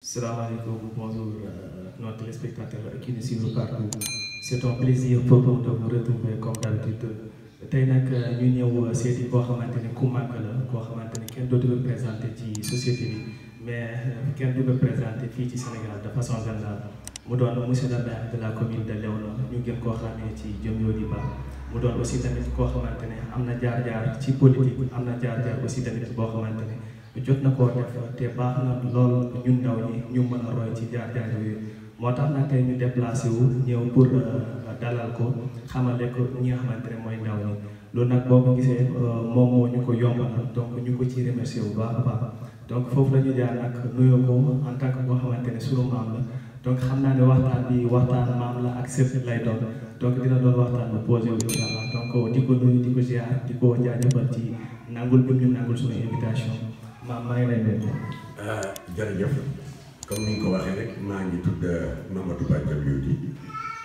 Salam alaikum, bonjour nos téléspectateurs qui nous suivent partout. C'est un plaisir pour nous de vous retrouver comme d'habitude. Tey nag ñu ñëw seeti koo xamante ni ku màgg la koo xamante ni kenn dootu ko présenté ci société bi mais kenn du ko présenté fii ci Sénégal de façon générale mu doon monsieur le maire de la commune de Léona ñu gën koo xamee ci Diomiody Ba mu doon aussi tamit koo xamante ne am na jaar-jaar ci politique am na jaar-jaar aussi tamit boo xamante ne jot na koo def te baax na lool ñun ndaw ñi ñu mën a roy ci jaar-jaar yooyu moo tax nag tey ñu déplacé wu ñëw pour dalal ko xamale ko ñi nga xamante ne mooy ndaw ñi loolu nag boo ko gisee moom moo ñu ko yombalal donc ñu ko ci remercier bu baax a baax donc foofu la ñu jaar nag nuyoo ko en tant que boo xamante ne sunu maam la donc xam naa ne waxtaan bi waxtaan maam la ak sëf lay doon donc dina doon waxtaan bu posé wu incha allah donc di ko nuyu di ko ziar di ko jaajëfal ci nangul bi ñu nangul suñu invitation maam maa ngi lay nuyu. jërëjëf comme ni nga ko waxee rek maa ngi tudd Mamadou Ba Diomiody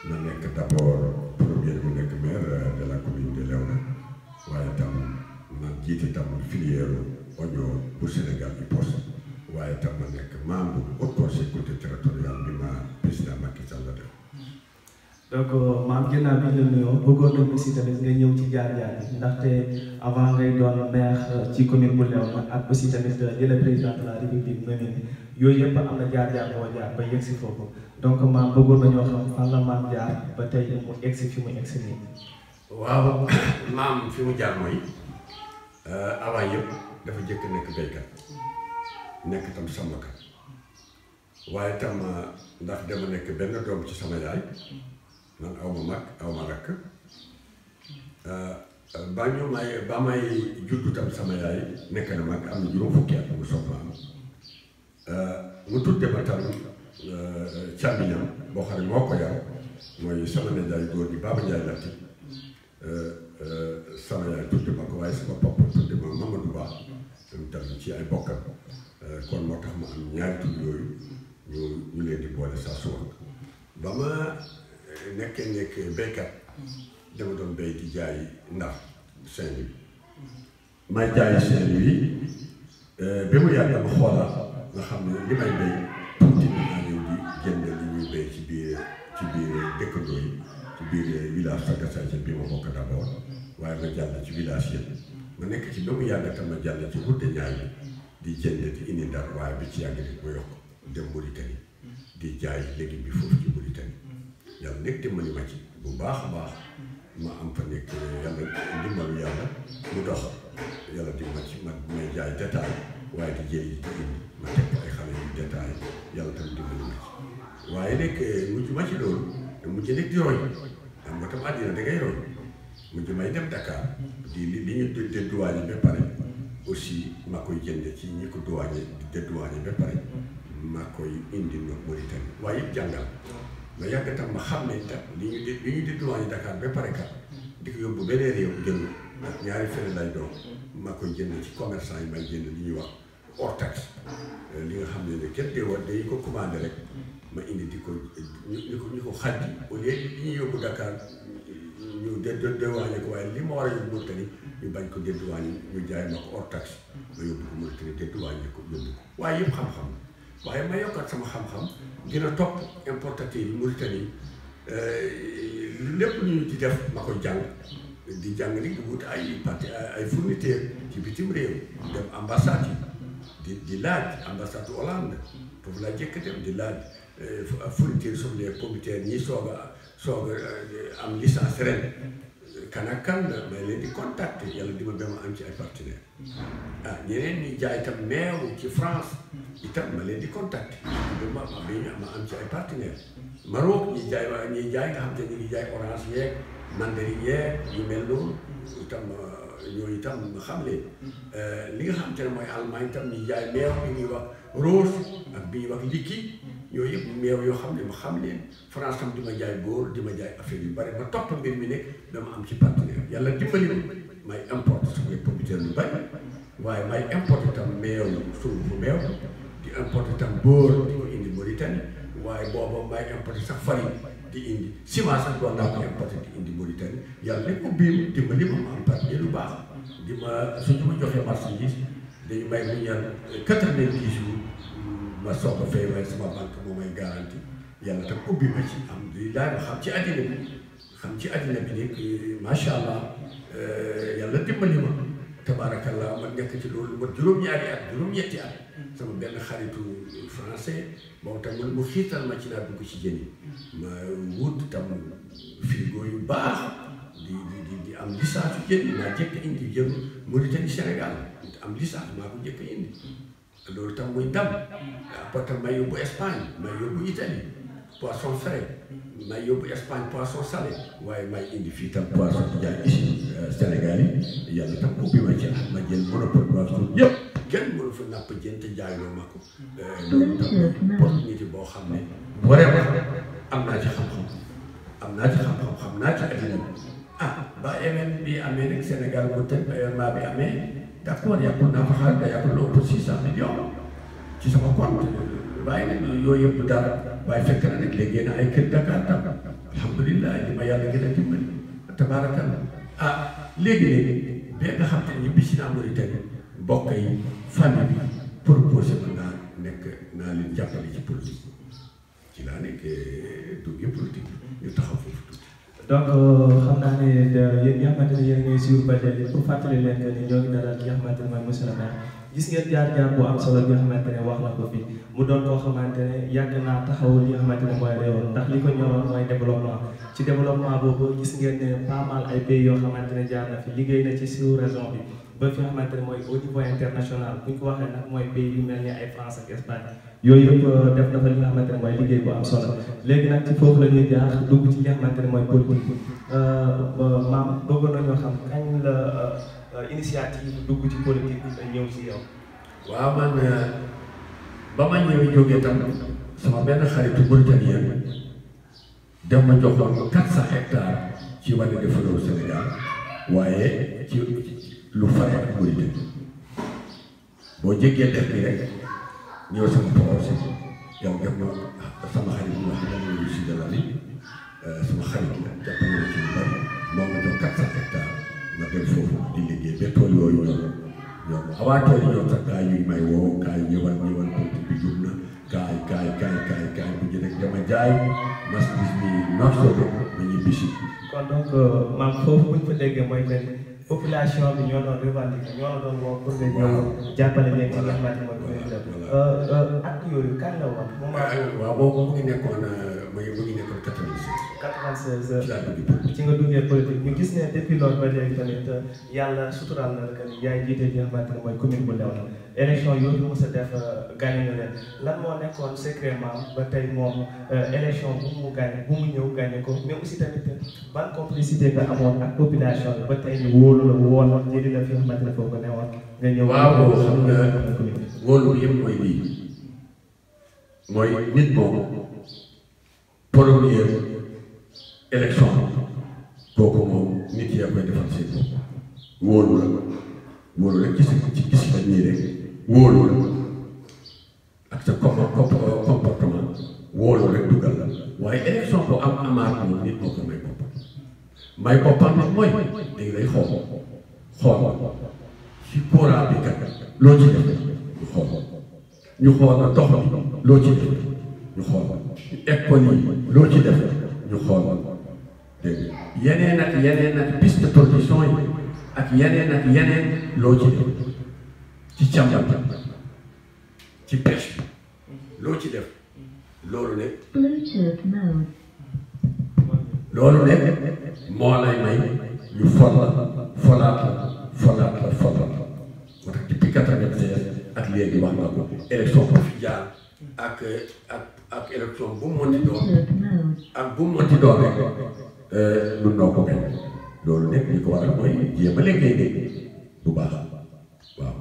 ma nekk d'abord premier mu nekk maire de la commune de Léona waaye tam ma jiite tam filière oignon bu Sénégal bi poste waaye tam ma nekk membre au conseil collectivité territorial bi ma président Macky Sall la def. donc maam ginnaaw bi ñu la nuyoo bëggoon nañu aussi tamit nga ñëw ci jaar-jaar bi ndaxte avant ngay doon maire ci commune bu Léona ak aussi tamit di la président de la république nommé yooyu yëpp am na jaar-jaar boo jaar ba yegg si foofu donc maam bëggoon nañoo xam fan la maam jaar ba tey mu egg si fi mu egg si nii. waaw maam fi mu jaar mooy avant yëpp dafa jëkk nekk béykat nekk tam sàmmkat waaye tam ndax dama nekk benn doom ci sama yaay. man aw ma mag aw ma rakk ba may juddu tam sama yaay nekk na mag am na juróom fukki at mu soog ma am mu tudde ma tam càmmiñam boo xam ne moo ko yar mooy sama nijaay góor gi Baba Ndiaye Latti sama yaay tudde ma ko waaye sama papa tudde ma Mamadou Ba tam ci ay bokkam kon moo tax ma am ñaari tur yooyu ñu leen di boole saa su ba ma nekk béykat dama doon béy di jaay Ndar Saint-Louis may jaay Saint-Louis ba mu yàgg dama xoolaat nga xam ne li may béy tuuti naa ñëw di jënd li ñuy béy ci biir dëkkandoo yi ci biir village Sagasathie bi ma bokk d'abord waaye ma jàll ci village yëpp ma nekk ci ba mu yàgg tam ma jàll ci route de Niayes di jënd di indi Ndar waaye bi ci yàgg di ma yokk dem Mauritanie di jaay légume bi foofu ci Mauritanie yàlla nekk dimbali ma ci bu baax a baax ma am fa nekk yàlla dimbalu yàlla mu dox yàlla dimbali ci man may jaay détail waaye di jël di indi ma teg ay xale yu détail yàlla tam dimbali ma ci waaye nekk mujj ma ci loolu mujj nekk di roy xam nga tam àddina da ngay roy mujj may dem Dakar di li ñu dédouané ba pare aussi ma koy jënd ci ñi ko douané di dédouané ba pare ma koy indi no Mauritanie waaye yëpp jàngal ma yàgg tam ma xam ne tam li ñu dédouané Dakar ba pare kat di ko yóbbu beneen réew jënd ak ñaari fere lay doon ma koy jënd ci commerçant yi may jënd li ñuy wax hors taxe li nga xam ne kenn day ko commandé rek ma indi di ko ñu ko xaddi au lieu li ñuy yóbbu Dakar ñu dédouané ko waaye li ma war a yóbbu Mauritanie ñu bañ ko dédouané ñu jaay ma ko hors taxe ma yóbbu ko Mauritanie dédouané ko yóbbu ko waaye yëpp xam-xam waaye ma yokkaat sama xam-xam gën a topp importateur yi Mauritanie lépp lu ñu di def ma koy jàng di jàng ni di wut ay fournisseurs ci bitim réew dem ambassade yi di laaj ambassade Hollande foofu laa jëkk dem di laaj fournisseurs sur les pommiteurs ñi soog a am licence ren kan ak kan la may leen di contacter yàlla di ma ba ma am ci ay partenaires ñeneen ñi jaay itam meew ci France itam ma leen di contacter ma am ci ay partenaires Maroc ñi jaay nga xam te ñu ngi jaay orange yeeg mandarine yeeg yu mel noonu itam ñooñu itam ma xam leen li nga xam te ne mooy Allemagne itam ñi jaay meew bi ñuy wax rose ak bi ñuy wax liquide yooyu yëpp meew yoo xam ne ma xam leen France tam di ma jaay góor di ma jaay affaire yu bari ma topp mbir mi nekk dama am ci partenaire yàlla dimbali may importe samay pommiteurs yu bari waaye may importe tam meew surufu meew di importe tam beurre di ko indi Mauritanie waaye booba may importe sax farine di indi ciment sax doon naa ko importe di indi Mauritanie yàlla lépp ubbi dimbali ma am partenaire lu baax di ma suñu ma joxee marchandise dañu may mu ñaan 90 jours ma soog a fay waaye sama banque moo may garanti yàlla tam ubbi ma ci am di daal xam ci àddina bi ni macha allah yàlla dimbali ma tabaarakallah ma nekk ci loolu ma juróom-ñaari at juróom-ñetti at sama benn xaritu français moom tam mu xiital ma ci naa dugg ci jën yi ma wut tam frigo yu baax di am licence yu jën yi maa jëkk indi jën Mauritanie Sénégal am licence maa ko jëkk indi loolu tam muy ndam après tam may yóbbu Espagne may yóbbu Italie poisson frais may yóbbu Espagne poisson salé waaye may indi fii tam poisson di jaay ici Sénégal yi yàlla tam ubbi ma ci at ma jël monopole poisson yëpp kenn mënu fa napp jën te jaayloo ma ko loolu tam opportunité boo xam ne vraiment am naa ci xam-xam xam naa ci addina bi ba événement bi amee rek Sénégal mu tëj ba événement bi amee d'accord yàqul naa fa xaalis da yàqul lu ëpp 600 millions ci sama compte waaye nag yooyu yëpp dara waaye fekk na nag léegi na ay kër Dakar tam alhamdulilah li ma yàlla gën a dimbali tabaarakalla léegi-léegi ba nga xam te ni bisi naa Mauritanie mbokk yi famille bi proposé ma naa leen jàppale ci politique ci laa nekk duggee politique ñu taxaw foofu tuuti. donc xam naa ne yéen ñi nga xamante ne yéen a ngi suivre ba léegi pour fàttali leen que ni ñoo ngi dalal li nga xamante ne mooy monsieur le maire gis ngeen jaar-jaar bu am solo bi nga xamante ne wax na ko fi mu doon koo xamante ne yàgg naa taxaw li nga xamante ne mooy réew ndax li ko ñoroon mooy développement ci développement boobu gis ngeen ne pas mal ay pays yoo xamante ne jaar na fi liggéey na ci sous-région bi ba fi nga xamante ne mooy au niveau international bu ñu ko waxee nag mooy pays yu mel ni ay France ak Espagne yooyu yëpp def na fa li nga xamante ne mooy liggéey bu am solo léegi nag ci foofu la ñuy jaar dugg ci li nga xamante ne mooy politique maam bëggoon nañoo xam kañ la initiative dugg ci politique ñëw ci yow. waaw man ba ma ñëwee jógee tam sama benn xaritu mauritanien def ma joxoon 400 hectares ci wàllu defaroo Sénégal waaye ci lu fare ak Mauritanie boo jéggee def bi rek ñëw sama projet yow def ma sama xarit bi wax dëgg yàlla si dara ni sama xarit la jàpp na ci lu bari moo ma jox 400 hectares ma dem foofu di liggéey ba tool yooyu ñoom avant tool yi ñoom sax kaay yu may woo kaay ñëwal politique bi jub na kaay bu ñu rek dama jaay marchandise bi noxto ba ñu bisi. kon donc maam foofu bu ñu fa déggee mooy que population bi ñoo doon revendiquer ñoo doon woo pour nga ñëw jàppale leen ci nga xamante ne mooy ak yooyu kan la woon. waaw boobu mu ngi nekkoon 96 ci nga duggee politique ñu gis ne depuis loolu ba léegi tamit yàlla suturaal na la que ni yaay jiite li nga xamante ne mooy commune bu Léona élection yooyu mos a def gagné na leen lan moo nekkoon secrètement ba tey moom élection bu mu gagné bu mu ñëw gagné ko mais aussi tamit ban complicité nga amoon ak population bi ba tey ñu wóolu la woon jëli la fi nga xamante ne foofu ne woon nga ñëw. waaw xam nga wóolu yëpp mooy lii mooy nit moom première élection kooku moom nit yaa koy defal seen bopp wóolu rek gis la nii rek wóolu la ak sa comportement wóolu rek dugal la waaye élection bu am amaat moom nit moo ko may boppam nag mooy dañ lay xool ci courant bi kat loo ci def ñu xool na dox bi loo ci def ñu xool école yi loo ci def ñu xool dégg yeneen ak piste de production yi ak yeneen loo ci def ci càmbar ci pêche loo ci def loolu ne moo lay may ñu folaat la moo tax depuis 96 ak léegi wax nga ko élection ko fi jaar ak élection bu mu mënti doon rek nun noo ko gañ loolu nekk li ko waral mooy jéem a liggéey bu baax waaw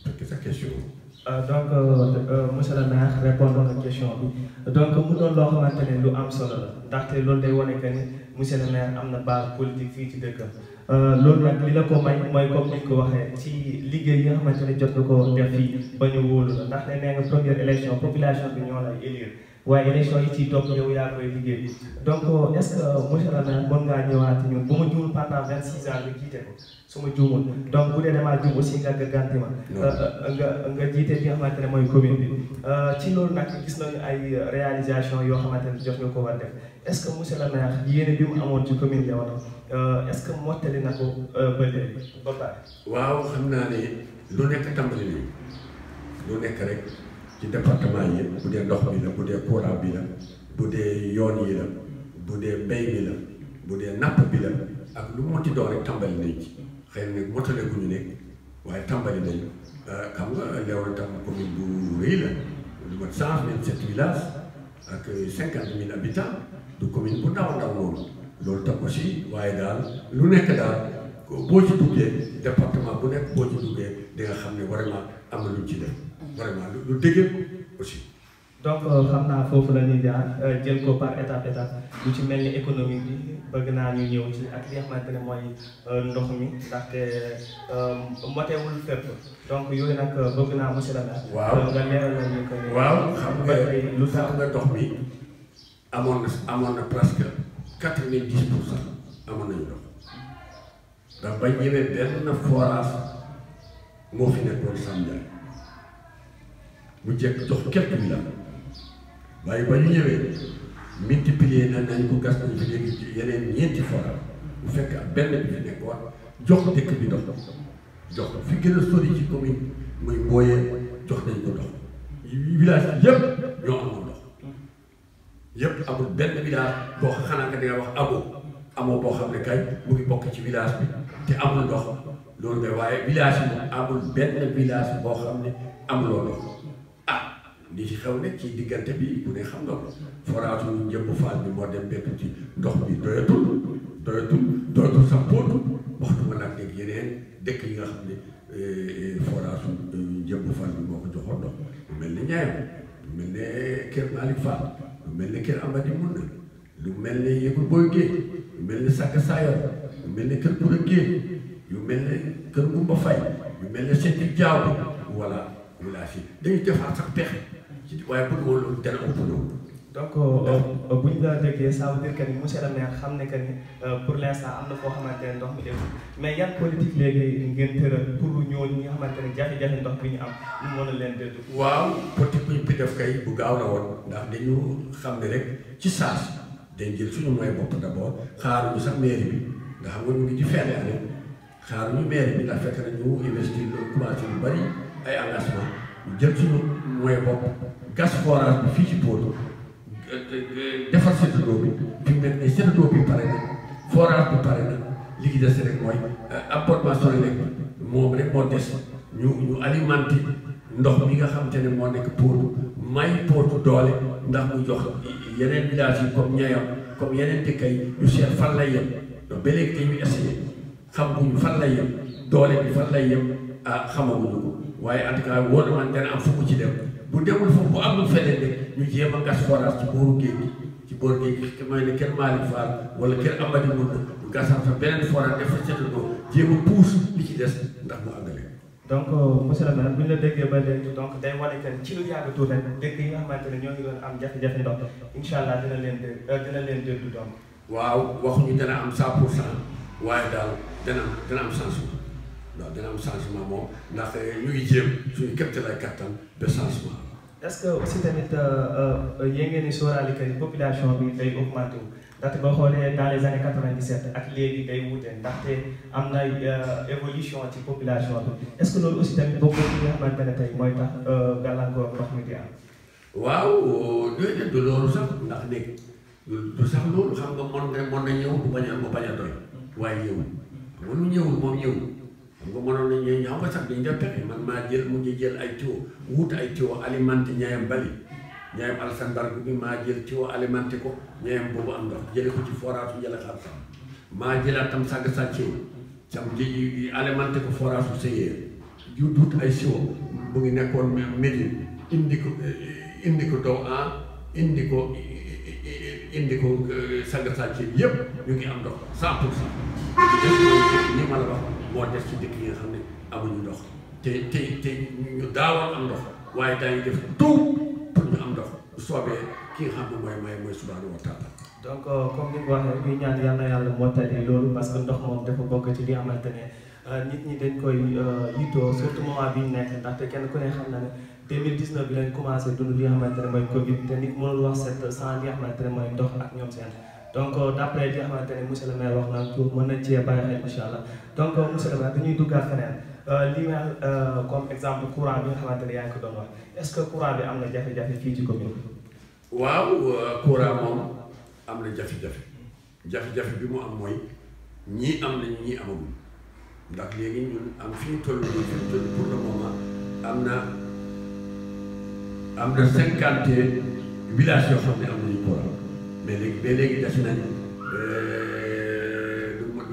fekk sa question. donc monsieur le maire répondre na question bi donc mu doon loo xamante ne lu am solo la ndaxte loolu day wane que ni monsieur le maire am na base politique fii ci dëkkam loolu nag li la ko may mooy comme ni ko waxee ci liggéey yi nga xamante ne jot nga ko def fii ba ñu wóolu la ndaxte nee nga première élection population bi ñoo lay élire waaye élection yi ciy topp yow yaa koy liggéey donc est-ce que monsieur le maire mën ngaa ñëwaat ñun bu ma juumul pendant 26 ans nga jiite ko su ma juumul donc bu dee damaa juum aussi nga gànti ma nga jiite li nga xamante ne mooy commune bi ci loolu nag gis nañu ay réalisation yoo xamante ne jot nga ko war def est-ce que monsieur le maire yéene bi mu amoon ci commune Léona est-ce que mottali na ko ba léegi ba pare. waaw xam naa ne lu nekk tàmbali nii lu nekk rek ci département yi bu dee ndox bi la bu dee courant bi la bu dee yoon yi la bu dee mbay mi la bu dee napp bi la ak lu mu ci doon rek tàmbali nañ ci xëy na mottale gu ñu nekk waaye tàmbali nañu xam nga Léona tam commune bu rëy la lu mat 127 villages ak 50 000 habitants du commune bu ndaw ndaw noonu loolu tam aussi waaye daal lu nekk daal boo ci duggee département bu nekk boo ci duggee di nga xam ne vraiment am na lu ci def vraiment lu dëgër aussi. donc xam naa foofu la ñuy jaar jël ko par étape lu ci mel ni économie bi bëgg naa ñu ñëw ci ak li nga xamante ne mooy ndox mi ndaxte motewul fépp donc yooyu nag bëgg naa monsieur le maire. waaw nga leeral ñu ko. waaw xam nga lu tax nga ndox mi amoon na presque 90% amoon nañu ndox ndax bañ ñëwee benn forage moo fi nekkoon Sam Ndiaye mu jekk jox quelques villages waaye ba ñu ñëwee multiplier nañ ko gas nañ fi léegi yeneen ñeenti forage bu fekk ak benn bi fi nekkoon jox dëkk bi ndox jox fi gën a sori ci commune muy Mboye jox nañ ko ndox village yëpp ñoo amoon ndox yëpp amul benn village boo xanaa nga danga wax amoo boo xam ne kay mu ngi bokk ci village bi te amul ndox loolu de waaye village yi moom amul benn village boo xam ne amuloo ndox li ci xew ne ci diggante bi bu ne xam nga ko forage yu Njëmb Fall bi moo dem bépp ci ndox bi doyatul sax póotu waxtu ma nag léegi yeneen dëkk yi nga xam ne forage yu Njëmb Fall bi moo ko joxoon ndox lu mel ni Ñaayam lu mel ne Kër Malick Fall lu mel ne Kër Amady Mun na lu mel ne Yëgul Boy Géej lu mel ne Saka Sayor lu mel ne Kër Koura Géej yu mel ne Kër Ngumba Fay yu mel ne Seeti Jaaw bi voilà village yi dañuy defaat sax pexe waaye bu dul woon loolu dana ëpp loolu. donc bu ñu la déggee ça veut dire que ni monsieur le maire xam ne que ni pour l' instant am na foo xamante ne ndox mi dégg mais yan politique léegi ngeen tëral pour ñooñu ñi nga xamante ne jafe-jafe ndox bi ñu am ñu mën a leen déglu. waaw politique bu ñu fi def kay bu gaaw la woon ndax dañu xam ne rek ci saas dañ jël suñu moyen bopp d' abord xaaruñu sax mairie bi nga xam nga ñu ngi ci fin d'année xaaruñu mairie bi ndax fekk na ñu investir loolu commencé lu bari ay engagement ñu jël suñu moyen bopp gas forage bi fii ci Potou defar séddoo bi fi mu nekk nii séddoo bi pare na forage bi pare na li ci des rek mooy apportement Senelec bi moom rek moo des ñu alimenté ndox mi nga xamante ne moo nekk Potou may Potou doole ndax mu jox yeneen village yi comme Ñayam comme yeneen dëkk yi ñu seet fan lay yem ba léegi dañuy essayé xamaguñu fan lay yem doole bi fan lay yem xamaguñu ko waaye en tout cas wóor na man dana am fu mu ci dem. bu demul foofu bu amul feneen rek ñu jéem a gas forage ci booru géej gi ci booru géej gi mooy ne Kër Malick Fall wala Kër Amady Mun ñu gasal fa beneen forage def fa seetlu jéem a puus li ci des ndax mu àggale. donc monsieur le maire bu ñu la déggee ba léegi donc day wane que ci lu yàgg tuuti rek dëkk yi nga xamante ne ñoo ngi doon am jafe-jafe ndox incha allah dina leen déglu donc. waaw waxuñu dana am 100% waaye daal dana am changement waaw dana am changement moom ndax ñu ngi jéem suñu képp lay kattan de changement. est-ce que aussi tamit yéen ngeen di sóoraale que ni population bi day augmenté wu ndaxte boo xoolee dans les années 97 ak léegi day wuute ndaxte am na évolution ci population bi est-ce que loolu aussi tamit bokk ci nga xamante ne tey mooy tax gàllankoor ndox mi di am. waaw déedéet du loolu sax ndax léegi du sax loolu xam nga mën na ñëw bu bañ a doy waaye ñëwul xam nga lu ñëwul moom ñëwul. xam nga mënoon nañu ñëw xam nga sax dañu def pexe man maa mujj jël ay tuyau wut ay tuyau alimenté Ñayam Bali Ñayam Alassane Bargu bi maa jël tuyau alimenté ko Ñayam boobu am ndox jële ko ci forage su jële xar sam maa jëlaat tam sàgg sàccee sam ji alimenté ko forage su Seyeur yu dut ay siwo mu ngi nekkoon Médine indi ko dow indi ko sàgg sàccee yëpp ñu ngi am ndox 100%. li ma la wax moo des ci dëkk yi nga xam ne amuñu ndox te ñu daawoon am ndox waaye daañu def tout pour ñu am ndox soobee ki nga xam ne mooy subhanahu wa taala. donc comme ni nga waxee ñu ñaan yal na yàlla mottali loolu parce que ndox moom dafa bokk ci li xamante ne nit ñi dañ koy yittoo surtout moment bi ñu nekk ndaxte kenn ku ne xam na ne 2019 bi lañ commencé dund li nga xamante ne mooy Covid te nit mënul wax set sans li nga xamante ne mooy ndox ak ñoom seen donc d'après li nga xamante ne monsieur le maire wax na pour mën nañ cee bàyyi xel incha allah donc monsieur le maire dañuy duggaat feneen li mel comme exemple courant bi nga xamante ne yaa ngi ko doon wax est-ce que courant bi am na jafe-jafe fii ci commune bi. waaw courant moom am na jafe-jafe bi mu am mooy ñii am nañu ñii amagul ndax léegi ñun am fi ñu toll pour le moment am na 50 villages yoo xam ne am nañu courant mais léegi def nañu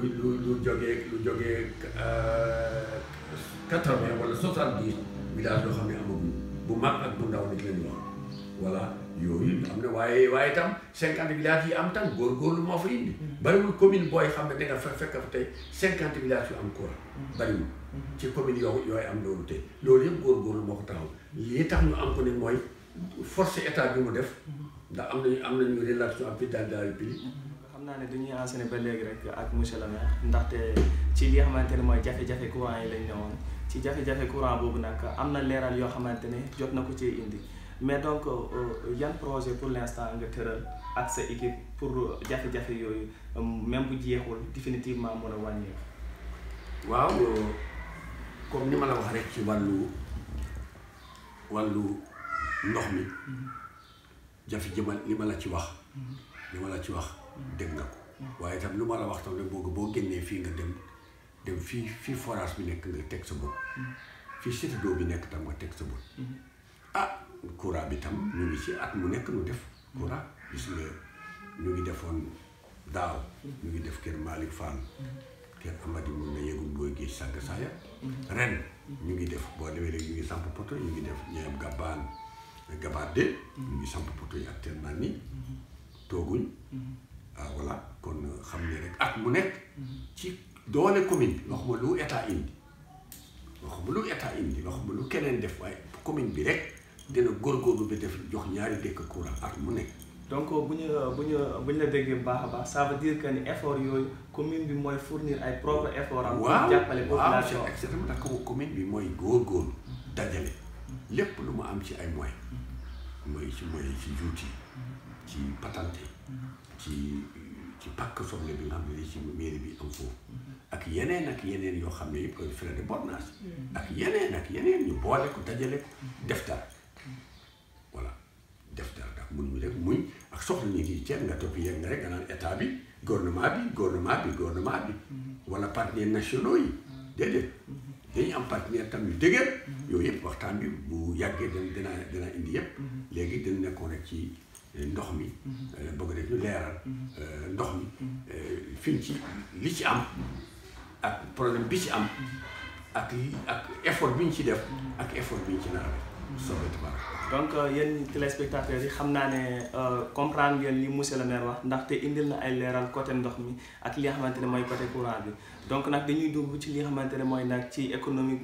lu jógee 80 wala 70 villages yoo xam ne amagul bu mag ak bu ndaw lañ leen wax voilà yooyu am na waaye itam 50 villages yi am tam góorgóorlu moo fa indi. bariwul commune booy xam ne da nga fekk fa tey 50 villages yu am courant bariwul ci commune yooyu am loolu tey loolu yëpp góorgóorlu moo ko taxaw lii tax ñu am ko ne mooy force état bi mu def ndax am nañu relation ak président de la République. xam naa ne dañuy enseigner ba léegi rek ak monsieur le maire ndaxte ci li nga xamante ne mooy jafe-jafe courant yi lañ ñëwoon ci jafe-jafe courant boobu nag am na leeral yoo xamante ne jot na ko ci indi. mais donc yan projet pour l'instant nga tëral ak sa équipe pour jafe-jafe yooyu même bu jeexul définitivement mën a wàññeeku. waaw comme ni ma la wax rek ci wàllu ndox mi jafe-jafe li ma la ci wax dégg nga ko waaye itam lu ma la wax tam ne boo génnee fii nga dem fii forage bi nekk nga teg sa bopp fii château d'eau bi nekk tam nga teg sa bopp courant bi tam ñu ngi ci at mu nekk nu def courant gis nga ñu ngi defoon daaw ñu ngi def kër Malick Fall kër Amady mun na yegul booy géej sàgg saaya ren ñu ngi def boo demee léegi ñu ngi samp poto ñu ngi def ñeem gabaat de ñu ngi samp poto yi actuellement nii tooguñ voilà kon xam ne rek at mu nekk ci doole commune bi waxuma lu état indi waxuma lu keneen def waaye commune bi rek dina góorgóorlu bi def jox ñaari dëkk courant at mu nekk. donc bu ñu la déggee bu baax a baax ça veut dire que ni effort yooyu commune bi mooy fournir ay propre effort am. pour jàppale population waaw exactement ndax commune bi mooy góorgóorlu dajale lépp lu mu am ci ay moyens mooy ci juuti ci patente ci pàkk soble bi nga xam ne ci mairie bi am foofu ak yeneen yoo xam ne yëpp koy frais de bornage ak yeneen ñu boole ko dajale ko def dara. voilà def dara ndax mënuñu rek muñ ak soxla nit yi ceeb nga topp yegg nga rek nga naan état bi gouvernement bi wala partenaires nationaux yi déedéet dañu am partenaire tam yu dëgër yooyu yëpp waxtaan bi bu yàggee dana indi yëpp léegi dañu nekkoon rek ci ndox mi bëgg rek ñu leeral ndox mi fi ci li ci am ak problème bi ci am ak effort bi ñu ci def ak effort bi ñu ci nar a def donc yéen téléspectateurs yi xam naa ne comprendre ngeen li monsieur le maire wax ndaxte indil na ay leeral côté ndox mi ak li nga xamante ne mooy côté courant bi donc nag dañuy dugg ci li nga xamante ne mooy nag ci économique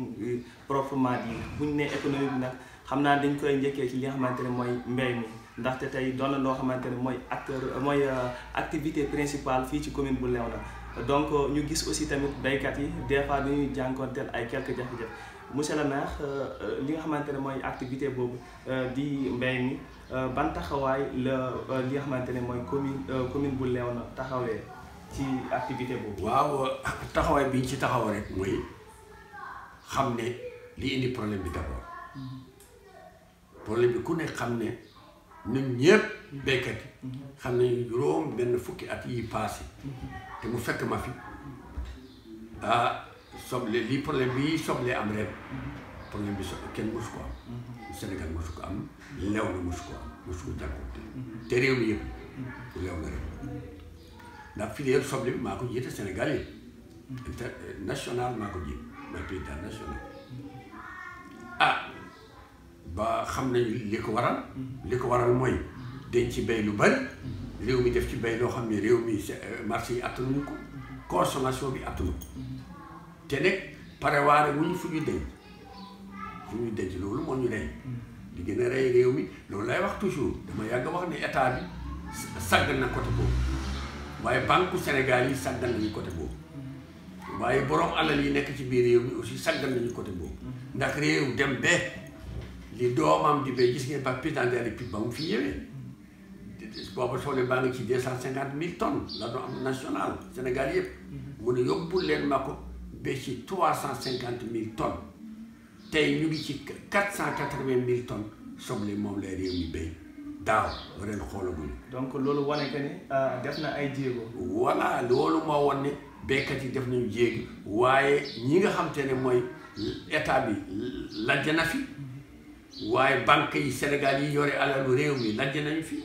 proprement dit bu ñu nee économique bi nag xam naa dañ koy njëkkee ci li nga xamante ne mooy mbéy mi ndaxte tey doon na loo xamante ne mooy activité principale fii ci commune bu Léona donc ñu gis aussi tamit béykat yi des fois dañuy jànkoonteel ay quelques jafe-jafe. monsieur le maire li nga xamante ne mooy activité boobu di mbéy mi ban taxawaay la li nga xamante ne mooy commune bu Léona taxawee ci activité boobu. waaw taxawaay bi ñu ci taxaw rek mooy xam ne li indi problème bi d'abord problème bi ku ne xam ne ñun ñëpp béykat yi xam ne juróom benn fukki at yi passé te mu fekk ma fi soble lii problème bi soble am ren problème bi kenn mosu ko am Sénégal mosu ko am Léona mosu ko jànkoonte te réew mi yëpp Léona rek ndax filière soble bi maa ko jiite Sénégal yi international maa ko jiite mooy président national ba xam nañ li ko waral mooy dañ ci bay lu bari réew mi def ci bay loo xam ne réew mi marché yi attanuñu ko consommation bi attanu te nag parewaare wuñu fu ñu denc loolu moo ñu rey di gën a rey réew mi loolu lay wax toujours dama yàgg wax ne état bi sàggal na côté boobu waaye banque Sénégal yi sàggal nañu côté boobu waaye borom alal yi nekk ci biir réew mi aussi sàggal nañu côté boobu ndax réew dem ba li doomam di bay gis ngeen ba président de la République ba mu fi ñëwee booba soble baa ngi ci 250 000 tonnes la doon am national Sénégal yëpp mu ne yóbbul leen ma ko ba ci 350 000 tonnes tey ñu ngi ci 480 000 tonnes soble moom lay réew mi béy daaw ren xoolaguñu. donc loolu wane que ni def na ay jéego. voilà loolu moo wan ne béykat yi def nañu jéego waaye ñi nga xam te ne mooy état bi lajj na fi waaye banque yi Sénégal yi yore alalu réew mi lajj nañu fi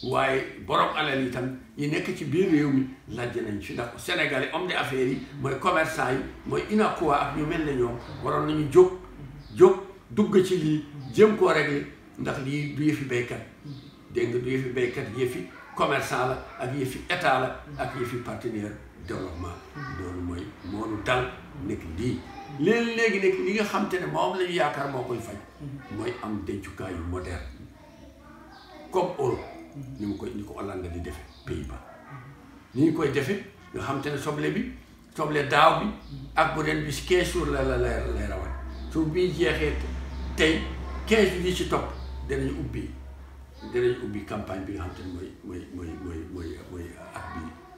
waaye borom alal yi tam yi nekk ci biir réew mi lajj nañu fi ndax Sénégalais homme d'affaires yi mooy commerçant yi mooy UNACOIS ak ñu mel ne ñoom waroon nañu jóg dugg ci lii jéem koo régler ndax lii du yëfi béykat dégg nga du yëfi béykat yëfi commerçant la ak yëfi état la ak yëfi partenaire développement loolu mooy moonu dal nekk lii léegi nekk li nga xam te ne moom la ñu yaakaar moo koy faj mooy am dencukaay yu moderne comme Europe ni ko Hollande di defe Pays-Bas ni ñu koy defe nga xam te ne soble daaw bi ak bu ren bi 15 jours la lay rawal su bii jeexee tey 15 jours yi ci topp danañu ubbi campagne bi nga xam te ne mooy at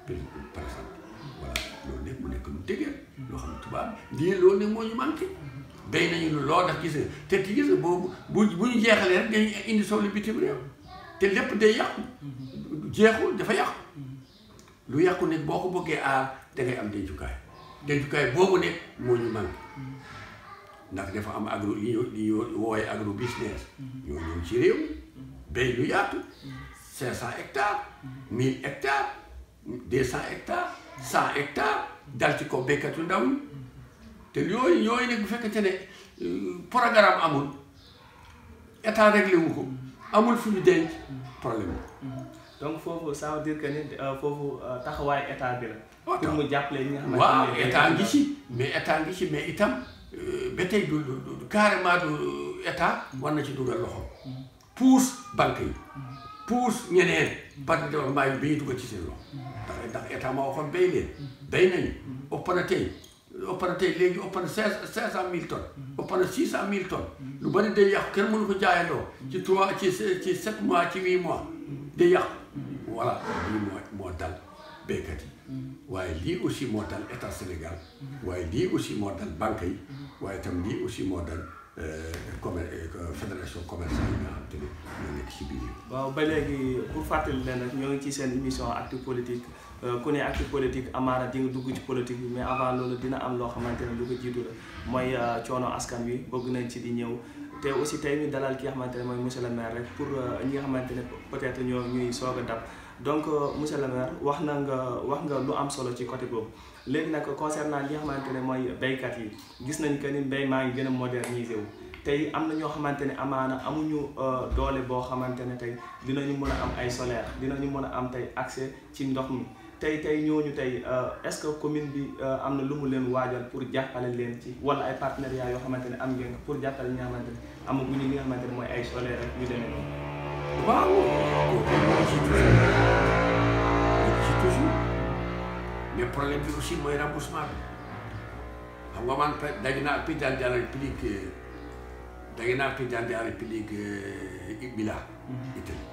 bi par exemple voilà loolu nekk mu nekk lu dëgër loo xam ne tubaab lii loolu ne moo ñu manqué béy nañu lu loo ndax gis nga te ci gis nga boobu bu ñu jeexalee rek dañuy indi soble bitim réew te lépp day yàqu jeexul dafa yàqu lu yàqu nekk boo ko bëggee aar dangay am dencukaay boobu nekk moo ñu manqué ndax dafa am agro li ñu wooye agro business ñoo ñëw ci réew béy lu yaatu 500 hectares 1000 hectares 200 hectares 100 hectares dal ci ko béykat yu ndaw yi te yooyu nag bu fekkente ne programme amul état réglé wu ko amul fu ñu denc problème donc foofu ça veut dire que ni foofu taxawaay état bi la. pour mu jàppale ñi nga xamante ne waaw état ngi ci mais itam ba tey du carrément du état war na ci dugal loxo pousse banque yi pousse ñeneen parti développement yi ba ñu dugal ci seen loxo ndax état maa waxoon béy leen béy nañu ëpp na tey léegi ëpp na 500 000 tonnes ëpp na 600 000 tonnes lu bari day yàqu kenn mënu ko jaayandoo ci 7 mois ci 8 mois day yàqu voilà lii moo dal béykat yi waaye lii aussi moo dal état Sénégal waaye lii aussi moo dal banque yi waaye itam lii aussi moo dal fédération commerçante yi nga xam te ne ñoo nekk ci biir. waaw ba léegi pour fàttali leen rek ñoo ngi ci seen émission actu politique ku ne actu politique amaana di nga dugg ci politique bi mais avant loolu dina am loo xamante ne lu ko jiitu la mooy coono askan wi bëgg nañ ci di ñëw te aussi tey ñu dalal ki nga xamante ne mooy monsieur le maire rek pour ñi nga xamante ne peut-être ñuy soog a dab donc monsieur le maire wax nga lu am solo ci côté boobu léegi nag concernant li nga xamante ne mooy béykat yi gis nañ que ni mbéy maa ngi gën a modernisé wu tey am na ñoo xamante ne amaana amuñu doole boo xamante ne tey dinañu mën a am ay solaire dinañu mën a am tey accès ci ndox mi tey ñooñu tey est-ce que commune bi am na lu mu leen waajal pour jàppale leen ci wala ay partenariats yoo xamante ne am ngeen pour jàppale ñi nga xamante ne amaguñu li nga xamante ne mooy ay solaire rek yu demee noonu. waaw toujours mais problème bi aussi mooy remboursement bi xam nga man daje naa président de la République Milan Italie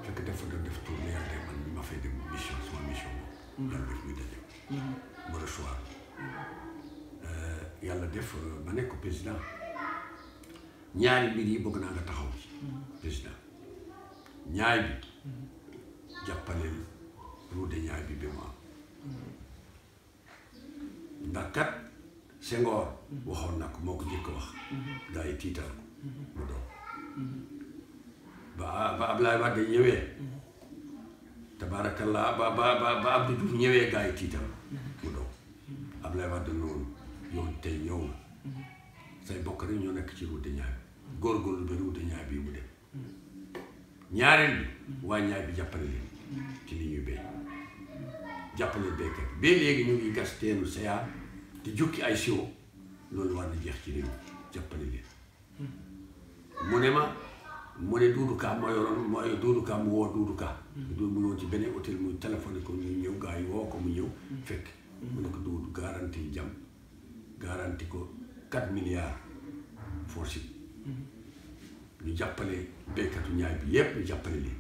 fekk dafa doon def tournée yàlla man bi ma fay dem mission sama mission boobu yàlla def ñuy daje ma recevoir yàlla def ma nekk président ñaari mbir yi bëgg naa nga taxaw ci président ñaay bi jàppaleel route de ñaay bi ba mu am ndax kat Senghor waxoon na ko moo ko jëkk wax gaa yi tiital ko mu doon ba Abdoulaye Wade ñëwee tabarakallah ba Abdou Diouf ñëwee gaa yi tiital mu doon Abdoulaye Wade noonu yow tey ñëw na say bokk rek ñoo nekk ci route de ñaay bi góorgóorlu ba route de ñaay bii mu dem ñaareel bi waa ñaay bi jàppale leen ci li ñuy béy jàppale béykat ba léegi ñu ngi gas teenu seyaa di jukki ay siwo loolu war na jeex ci réew jàppale leen mu ne Doudou Ka mooy Doudou Ka mu woo Doudou Ka. mu ñëw ci beneen hôtel mu téléphoné ko ñu ñëw gars yi woo ko mu ñëw. fekk mu ne ko Doudou garanti jam garanti ko 4 milliards force ñu jàppale béykatu ñaay bi yépp ñu jàppale leen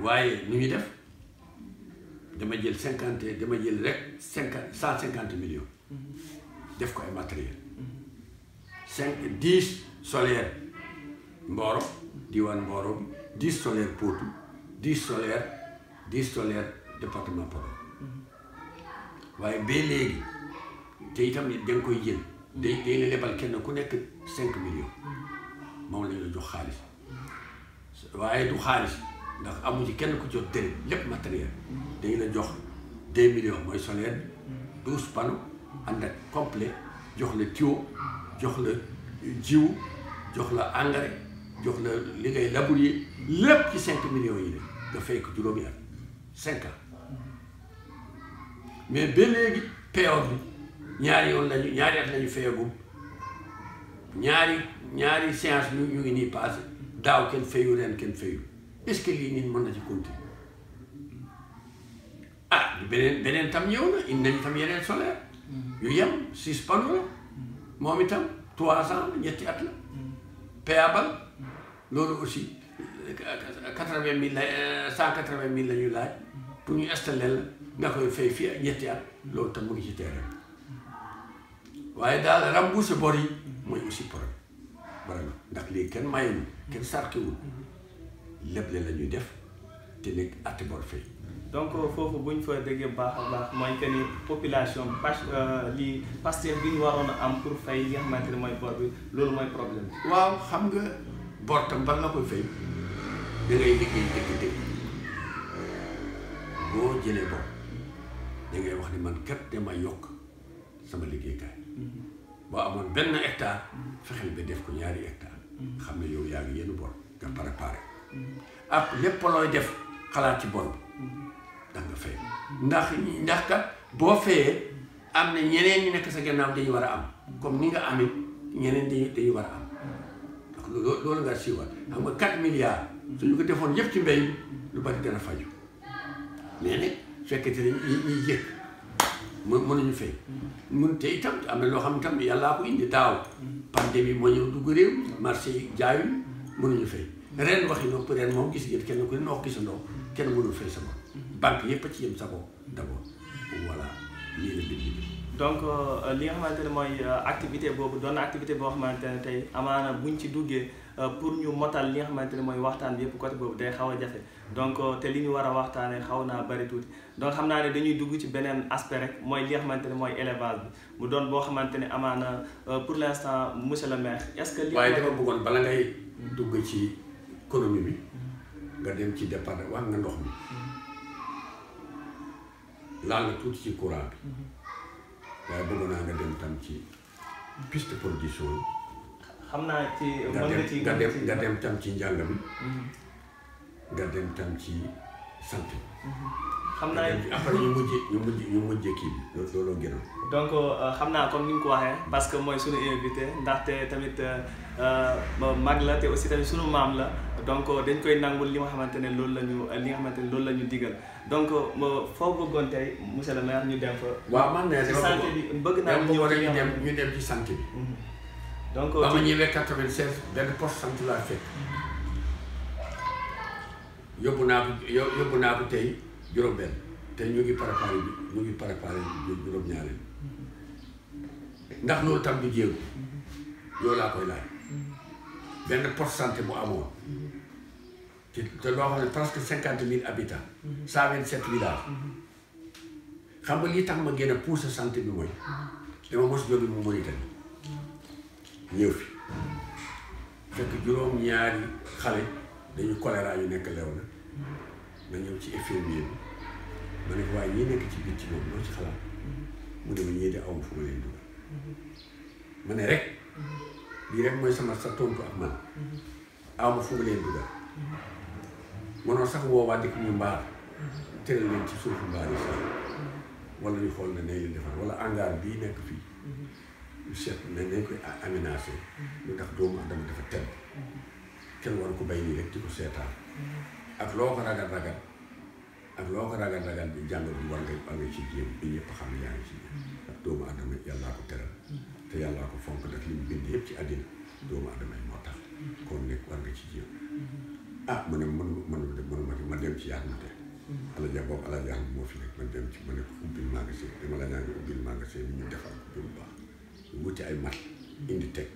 waaye nu ñu def dama jël rek 150 millions def ko ay matériel 10 solaire Mboro diwaan Mboro bi 10 solaire Potou 10 solaire département Podor waaye ba léegi te itam da nga koy jël day la lebal kenn ku nekk 5 millions moom la ñu jox xaalis waaye du xaalis ndax amu ci kenn ku jot dërëm lépp matériel dañu la jox 2 millions mooy solaire 12 panneaux ànd ak complet jox la tuyau jox la jiw jox la engrais jox la li ngay labourer lépp ci 5 millions yi la nga fay ko juróomi at 5 ans mais ba léegi période bi ñaari at lañu fayagum ñaari séance ñu ngi nii passé daaw kenn fayu ren kenn fayu est-ce que lii nit mën na ci continuer ah beneen tam ñëw na indi nañu tam yeneen solaire yu yem 6 panneaux la moom itam 3 ans ñetti at la payable loolu aussi 80 000 la 180 000 la ñu laaj pour ñu installer la nga koy fay fii ak ñetti at loolu tam mu ngi ci terrain waaye daal rembourser bor yi mooy aussi problème ndax léegi kenn mayewul kenn sarkiwul lépp la ñuy def te nekk atti bor fay. donc foofu bu ñu fa déggee baax a baax mooy que ni population li Pastef bi ñu waroon a am pour fay li nga xamante ne mooy bor bi loolu mooy problème bi. waaw xam nga bor tam ban la koy fay da ngay liggéey dëgg-dëgg boo jëlee bor da ngay wax ni man kat dama yokk sama liggéeykaay. boo amoon benn hectare fexeel ba def ko 2 hectares xam ne yow yaa ngi yenn bor nga préparé ak lépp looy def xalaat ci bor bi da nga fay ndax kat boo fayee am na ñeneen ñu nekk sa gannaaw dañu war a am comme ni nga amit ñeneen dañu war a am ndax loolu nga siiwal xam nga 4 milliards suñu ko defoon yëpp ci mbéy mi lu bari dana faju mais nag fekkete ne ñuy jëkk mënuñu fay mun te itam am na loo xam ne tam yàllaa ko indi daaw pandémie moo ñëw dugg réew marché yi jaayul mënuñu fay ren waxi nopp ren moom gis ngeen kenn ku ne noo gisandoo kenn mënul fay sa bopp banque yëpp a ci yem sa bopp d'abord voilà lii la mbir mi donc li nga xamante ne mooy activité boobu doon na activité boo xamante ne tey amaana buñ ci duggee pour ñu motal li nga xamante ne mooy waxtaan bi yëpp côté boobu day xaw a jafe donc te li ñu war a waxtaanee xaw naa bari tuuti donc xam naa ne dañuy dugg ci beneen aspect rek mooy li nga xamante ne mooy élevage bi mu doon boo xamante ne amaana pour l'instant monsieur le maire est-ce que. waaye dama bëggoon bala ngay dugg ci économie bi nga dem ci département wax nga ndox mi laal nga tuuti ci courant bi. waaye bëgg naa nga dem tam ci piste production yi. xam naa ci nga dem tam ci njàng mi. nga dem tam ci santé. xam naa après ñu mujjee kii bi looloo gënoon. donc xam naa comme ni nga ko waxee parce que mooy suñu invité ndaxte tamit mag la te aussi tamit suñu maam la donc dañ koy nangul li nga xamante ne loolu la ñu digal donc foo bëggoon tey monsieur le maire ñu dem fa. waaw man de santé bi bëgg naa ñu dem ci santé bi. donc ba ma ñëwee 96 benn poste santé laa fekk. yóbbu naa ko tey juróom-benn te ñu ngi préparé juróom-ñaareel ndax loolu tam du jéego yow laa koy laaj benn poste santé bu amoon te loo xam ne presque 50 000 habitants 127 villages xam nga lii tax ma gën a poussé santé bi mooy dama mos jóge mu Mauritanie ñëw fi fekk juróom-ñaari xale dañu choléra yu nekk lew na ma ñëw ci infirmier bi ma ne ko waaye ñii nekk ci biir ci moom loo ci xalaat mu ne ma ñii de aw ma fu ma leen dugal ma ne rek lii rek mooy sa tontu ak man aw ma fu ma leen dugal mënoo sax woowaa dëkk ñu mbaar tëral leen ci suufu mbaar yi sax wala ñu xool ne nañ leen defar wala hangar bii nekk fii ñu seet nañ koy aménagé lu tax doomu adama dafa tedd kenn waru ko bay nii rek di ko seetaan ak loo ko ragal bi jàngat bi war nga ci jéem bi ñëpp xam ne yaa ngi ci jéem ndax doomu adama yàllaa ko teral te yàllaa ko fonk ndax li mu bind yëpp ci àddina doomu adama yi moo tax kon nekk war nga ci jéem mu ne ma dem ci yaat ma te alaja boobu alaja moo fi nekk ma dem ci ma ne ko ubbil magasin dama la ñaan nga ubbil magasin bi ñu defal ko bu baax ñu wuti ay mat indi teg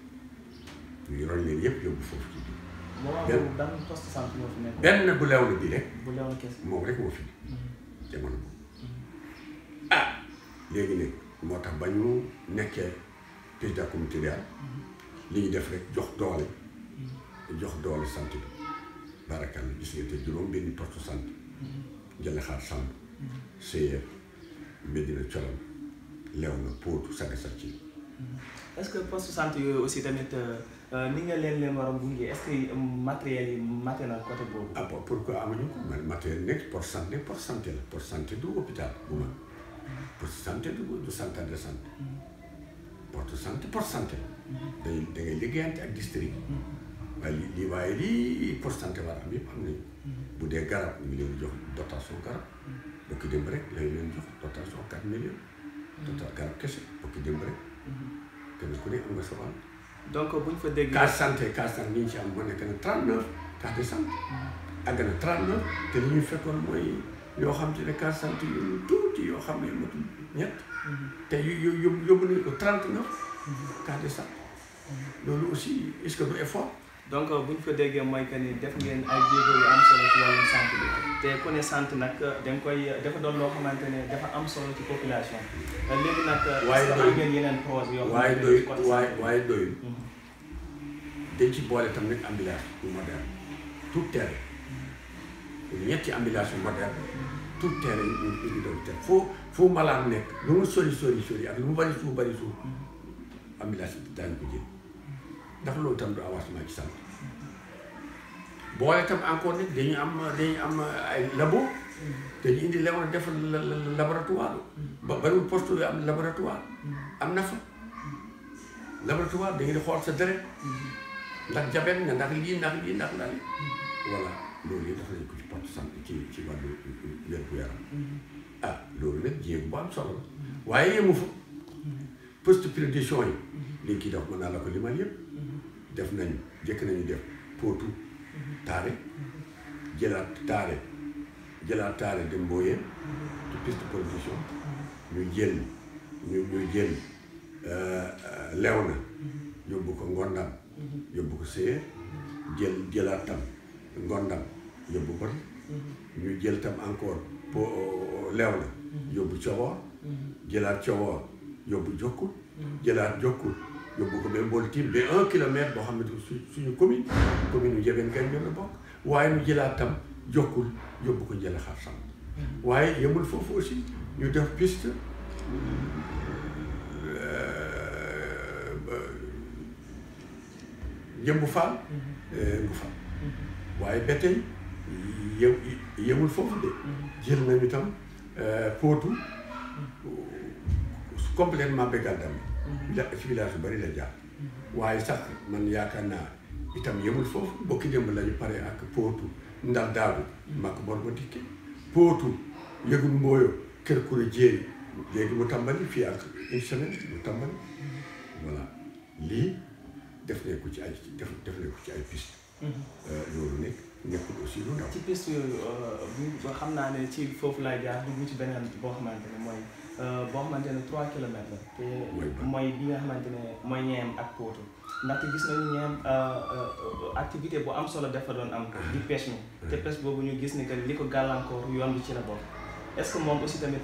ñu roñ leen yëpp yóbbu foofu ci biir benn bu lew na bii rek moom rek moo fi jamono boobu léegi nag moo tax ba ñu nekkee président comité daal li ñu def rek jox doole santé bi barakal gis nga te juróom benn poste santé jële xaar Samb Séyar Medina Colom lew na Potou Sagasar ci est-ce que poste santé yooyu aussi tamit ni nga leen war a gunge est-ce que matériel yi mate na côté boobu. pourquoi amuñu ko matériel nekk poste santé la poste santé du hôpital bu mag poste santé du centre de santé poste santé da ngay liggéeyante ak district waaye lii poste santé war am yëpp am nañu bu dee garab ñu ngi leen jox dotation garab bokki démb rek lañu leen jox dotation 4 millions garab kese bokki démb rek kenn ku ne am nga sa wàll. donc bu ñu fa déggee case santé ni ñu ci am moo nekk na 39 case de santé àgg na 39 te li ñu fekkoon mooy yoo xam te ne case santé yu tuuti yoo xam ne matul ñett te yóbbu nañu ko 39 case de santé loolu aussi est-ce que du effort. donc bu ñu fa déggee mooy que ni def ngeen ay jéego yu am solo ci wàllum santé bi te ku ne santé nag dañ koy dafa doon loo xamante ne dafa am solo ci population léegi nag. waaye doyul am ngeen yeneen projet yoo xam ne waaye doyul dañ ci boole tam nag ambulance yu moderne tout terrain ñetti ambulance yu moderne tout terrain yu doon teg foo malaan nekk lu mu sori ak lu mu bari suuf ambulance bi daañu ko jël ndax loolu tam du avancement ci santé boole tam encore nag dañu am ay labo dañu indi lew na def laboratoire ba bariwul poste yu am laboratoire am na fa laboratoire da ngeen di xool sa deret ndax jabet nga ndax lii voilà loolu yëpp def nañ ko ci poste santé ci wàllu wér-gu-yaram loolu nag jéego bu am solo la waaye yemu fa poste prédiction yi liñ ciy def mën naa la ko limal yëpp def nañu jëkk nañu def Potou taare jëlaat taare dem Mboyeen ci piste production ñu jël Léona yóbbu ko Ngondam yóbbu ko Séyar jëlaat tam Ngondam yóbbu ko ñu jël tam encore Léona yóbbu Cowoor jëlaat Cowoor yóbbu Jokkul jëlaat Jokkul yóbbu ko ba Mbol Tim ba 1 kilomètre boo xam ne suñu commune yu Ndiébène Gandiol la bokk waaye ñu jëlaat tam Jokkul yóbbu ko Njëla Xaar Samb waaye yemul foofu aussi ñu def piste Njëmbu Fall waaye ba tey yemul foofu de jël nañu tam Potou complètement bégal dam ci village yu bari la jaar waaye sax man yaakaar naa itam yemul foofu bokki démb lañu pare ak Potou Ndar Daagu makk bor ma dikke Potou yëgul mbooyo kër kura jéeri léegi mu tàmbali fii ak une semaine mu tàmbali voilà lii def nañ ko ci ay piste loolu nekk nekkul aussi lu ndaw ci piste yooyu xam naa ne ci foofu laay jaar dugg ci beneen boo xamante ne mooy boo xamante ne 3 kilomètres la te mooy bi nga xamante ne mooy Ñeem ak Potou ndaxte gis nañu Ñeem activité bu am solo dafa doon am di pêche mi te pêche boobu ñu gis ni que li ko gàllankoor yoon bi ci la bokk est-ce que moom aussi tamit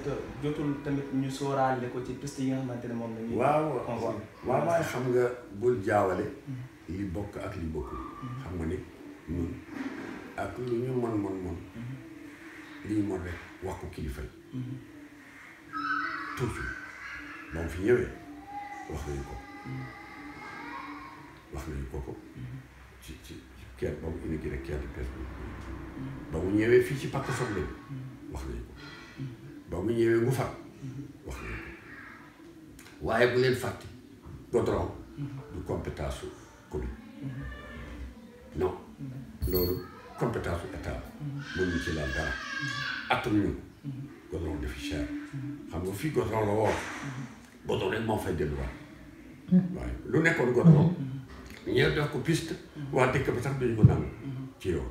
jotul tamit ñu sóoraale ko ci piste yi nga xamante ne moom la ñuy waaw waaye xam nga bul jaawale li bokk ak li bokkul xam nga ni ñun ak lu ñu mon li ñu mon rek wax ko kilifa yi toujours moom fi ñëwee wax nañu ko ci keer ba mu inauguré keer de pêche bi ba mu ñëwee fii ci pàcc soble bi wax nañu ko ba mu ñëwee Ngufat wax nañu ko waaye bu leen fàtte goudron du compétence su commune non loolu compétence su état mënuñu ci laal dara attanuñu goudron dafi cher xam nga fii goudron la woor goudron rek moo fay delluwaat waaye lu nekkoon goudron ñëw def ko piste waa dëkk bi sax duñu ko nangu ci yow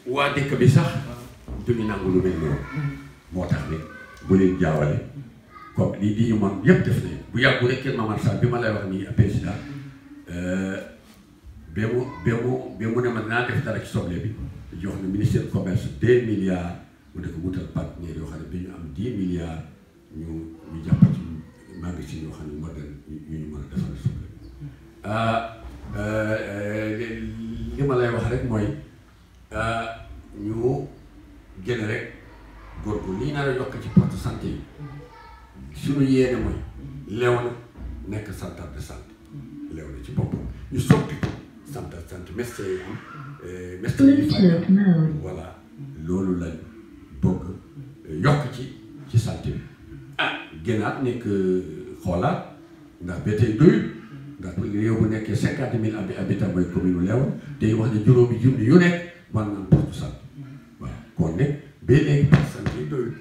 waa dëkk bi sax duñu nangu lu mel noonu moo tax ne bu leen jaawale comme li ñu mën yëpp def nañu bu yàggu rek kenn Momar Sarr bi ma lay wax nii président ba mu ne ma dinaa def dara ci soble bi jox na ministère du commerce 2 milliards mu ne ko wutal partenaire yoo xam ne dañu am 10 milliards ñu jàpp ci magasin yoo xam ne moderne yu ñu mën a defal soble li ma lay wax rek mooy ñu gën rek góorgóorlu li ñu nar a yokk ci poste santé yi suñu yéene mooy Léona nekk centre de santé Léona ci boppam ñu soppi ko centre de santé médecin yi am médecin yi fay voilà loolu lañ bëgg yokk ci santé bi gënaat nekk xoolaat ndax ba tey doyul ndax réew bu nekkee 50,000 habitants mooy commune Léona tey wax ne juróomi junni yu nekk war na am poste santé waaw kon ne ba léegi poste santé yi doyul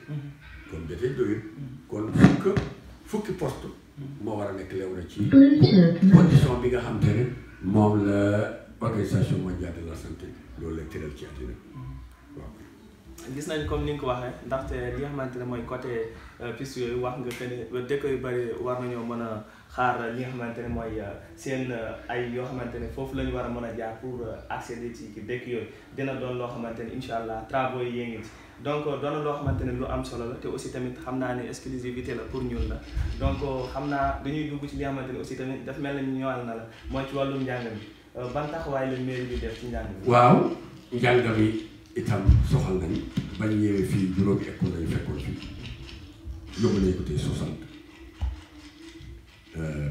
kon ba tey doyul kon fukki poste moo war a nekk Léona ci condition bi nga xam te ne moom la organisation mondiale de la santé loolu la tëral ci àddina waaw. gis nañ comme ni nga ko waxee ndaxte li nga xamante ne mooy côté piste yooyu wax nga que ne dëkk yu bëri war nañoo mën a xaar li nga xamante ne mooy seen ay yoo xamante ne foofu la ñu war a mën a jaar pour accéder ci dëkk yooyu dina doon loo xamante ne incha allah travaux yi yee ngi ci donc doon loo xamante ne lu am solo la te aussi tamit xam naa ne exclusivité la pour ñun la donc xam naa dañuy dugg ci li nga xamante ne aussi tamit daf mel ni ñëwal na la mooy ci wàllum njàng mi ban taxawaay la mairie bi def ci njàng mi. waaw njàng mi itam soxal nañu bañ ñëwee fii juróomi école lañu fekkoon fii yóbbu nañu ko tey 60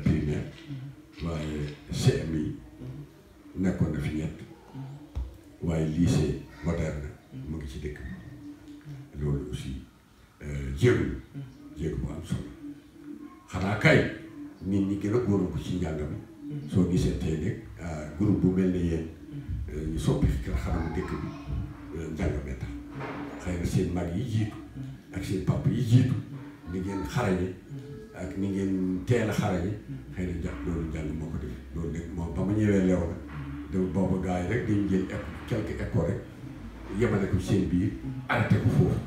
primaire waaye CMI nekkoon na fi ñett waaye lycée moderne mu ngi ci dëkk bi loolu aussi jéegu bu am solo xanaa kay nit ñi gën a góoru ko ci njàng mi soo gisee tey nag groupe bu mel ni yéen ñu soppi fi kër xaramu dëkk bi njàng mee tax xëy na seen mag yi jiitu ak seen papa yi jiitu ni ngeen xarañe ak ni ngeen teel a xarañe xëy na loolu njàng moo ko def loolu nag moom ba ma ñëwee Léona de boobu gars yi rek dañu jël quelques écoles rek yemale ko seen biir arrêté ko foofu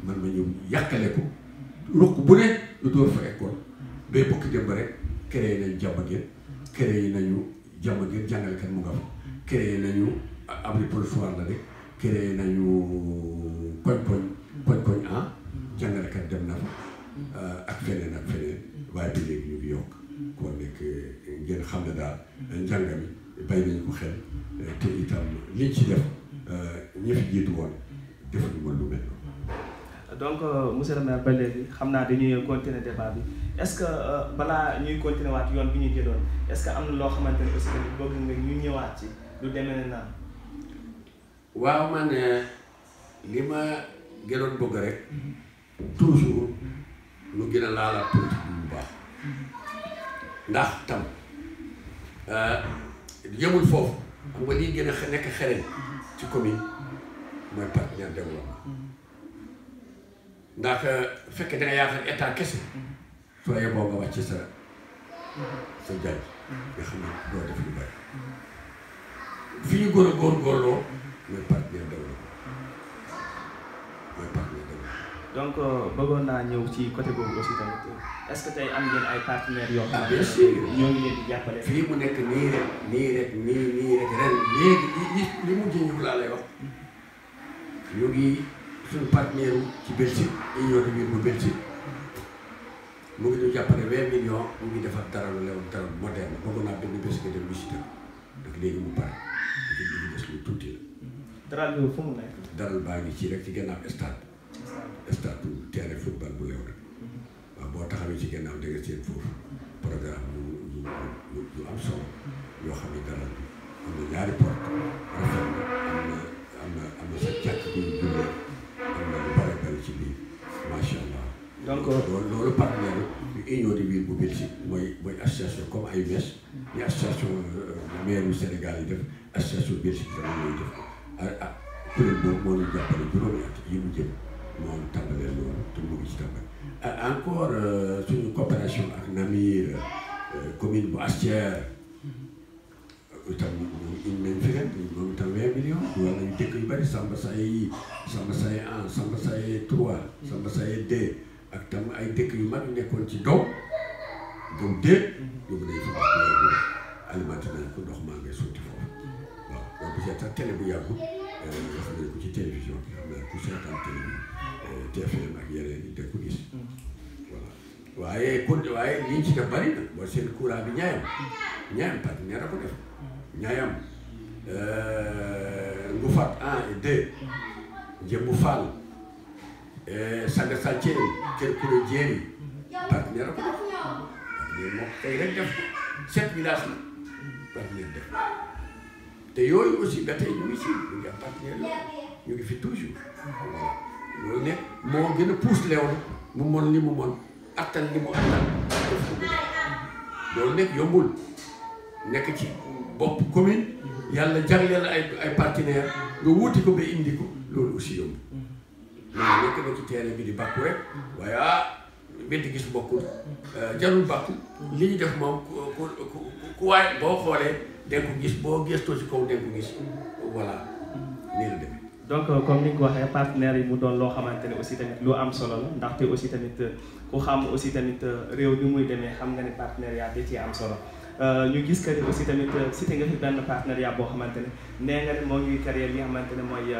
man ma ñëw yàqale ko ruq bu ne lu door fa école bay bokki dem ba rek créé nañu Diamaguène créé nañu Diamaguène jàngalekat mu nga fa créé nañu abri provisoire la rek créé nañu koñ jàngalekat dem na fa ak feneen waaye bi léegi ñu ngi yokk kon nekk ngeen xam ne daal njàng mi bay nañu ko xel te itam liñ ci def ñi fi jiitu woon defuñu woon lu mel noonu. donc monsieur le maire ba léegi xam naa dañuy continuer débat bi est-ce que balaa ñuy continuer waat yoon bi ñu jëloon est-ce que am na loo xamante ne aussi tamit bëgg nga ñu ñëwaat ci lu demee ne naan. waaw man li ma gënoon bëgg rek toujours lu gën a laalaat politique bi bu baax ndax tam yemul foofu xam nga lii gën a nekk xereñ ci commune mooy partenaire développement ndax fekkee da nga yaakaar état kese soo yeboo nga wàcc sa jaaj nga xam ne doo def lu bari fi ñu gën a góorgóorloo mooy partenaire développement donc bëggoon naa ñëw ci côté boobu aussi tamit est-ce que tey am ngeen ay partenaires yoo xam bien sûr ñoo ngi leen di jàppale. fii mu nekk nii rek ren léegi li mujj ñu laa lay wax ñu ngi suñu partenaire ci Belgique union de bu Belgique mu ngi ñu jàppale 20 millions mu ngi defar dara lu lew dara moderne bëgg naa benn bés nga dem visité donc léegi mu pare li des lu tuuti la. daral bi fu mu nekk. daral baa ngi ci rek ci gannaaw stade terrain football bu lew rek waaw boo taxawee ci gannaaw da nga seen foofu programme yu am solo yoo xam ne daral bi am na ñaari porte rafet na am na sa càkk bu ñu jullee am na lu bari ci biir macha allah. donc loolu partenaire union de ville bu Belgique mooy association comme AUMS ni association maire yu Sénégal yi def association Belgique tamit lay def ak kuréel boobu moo ñu jàppale juróomi at yi mu jëm moo tàmbalee loolu te mu ngi ci tàmbali encore suñu coopération ak Namir commune bu Astière itam indi nañ fi ren moom itam 20 millions wala nañu dëkk yu bëri Samba Saye 1 Samba Saye 3 Samba Saye 2 ak tam ay dëkk yu mag yu nekkoon ci dow 2 yóbbu nañ fa alimenté nañ ko ndox maa ngay sotti foofu waaw donc c'est télé bu yàggu wax nañ ko ci télévision bi xam naa ku seetaan télé bi TFM ak yeneen yi da ko gis voilà waaye liñ ci def bari na boo seen courant bi ñaayam partenaire a ko def ñaayam Ngufat 1 et 2 Njembu Fall Saga Saltiel Kër Kure Jéeri partenaire a ko def partenaire moo tey rek def ko 7 villages la partenaire def te yooyu aussi ba tey ñu ngi ñu ngi am partenaire ñu ngi fi toujours voilà loolu ne moo gën a pousse Léona mu mon li mu mon attan li mu attan def ko loolu nekk yombul nekk ci bopp commune yàlla jagleel ay partenaires nga wuti ko ba indi ko loolu aussi yomb loolu nekk na ci terrain bi di bàkku rek waaye benn gis bokkul jarul bàkku li ñu def moom ku waaye boo xoolee den ko gis boo gëstoo ci kaw den ko gis voilà nii la demee. donc comme ni nga ko waxee partenaires yi mu doon loo xamante ne aussi tamit lu am solo la ndaxte aussi tamit ku xam aussi tamit réew bi muy demee xam nga ne partenariat da ciy am solo ñu gis que ni aussi tamit cité nga fi benn partenariat boo xamante ne nee nga ne moo ngi créer li nga xamante ne mooy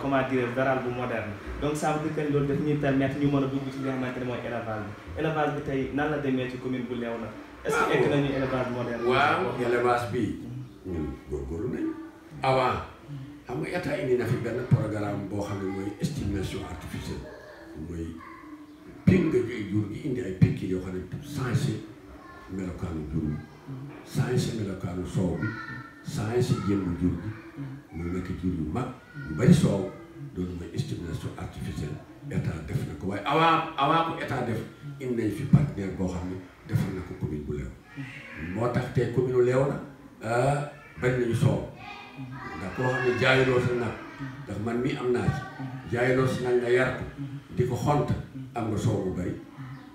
comment dire daral bu moderne donc ça veut dire que loolu daf ñuy permettre ñu mën a dugg ci li nga xamante ne mooy élevage bi tey nan la demee ci commune bu Léona est-ce que egg nañu élevage moderne. waaw élevage bi ñun góorgóorlu nañu avant xam nga état indi na fi benn programme boo xam ne mooy estimation artificielle mooy ping nga jur gi indi ay piquet yoo xam ne changé melokaanu jur gi changé melokaanu soow bi changé jëmmu jur gi mu nekk jur yu mag yu bari soow loolu mooy estimation artificielle état def na ko waaye avant ko état def indi nañ fi partenaire boo xam ne defal na ko commune bu Léona moo tax tey commune bu Léona bari nañu soow ndax koo xam ne jaayuloo sa nag ndax man mii am naa ci jaayuloo sa nag nga yar ko di ko xont am nga soow bu bari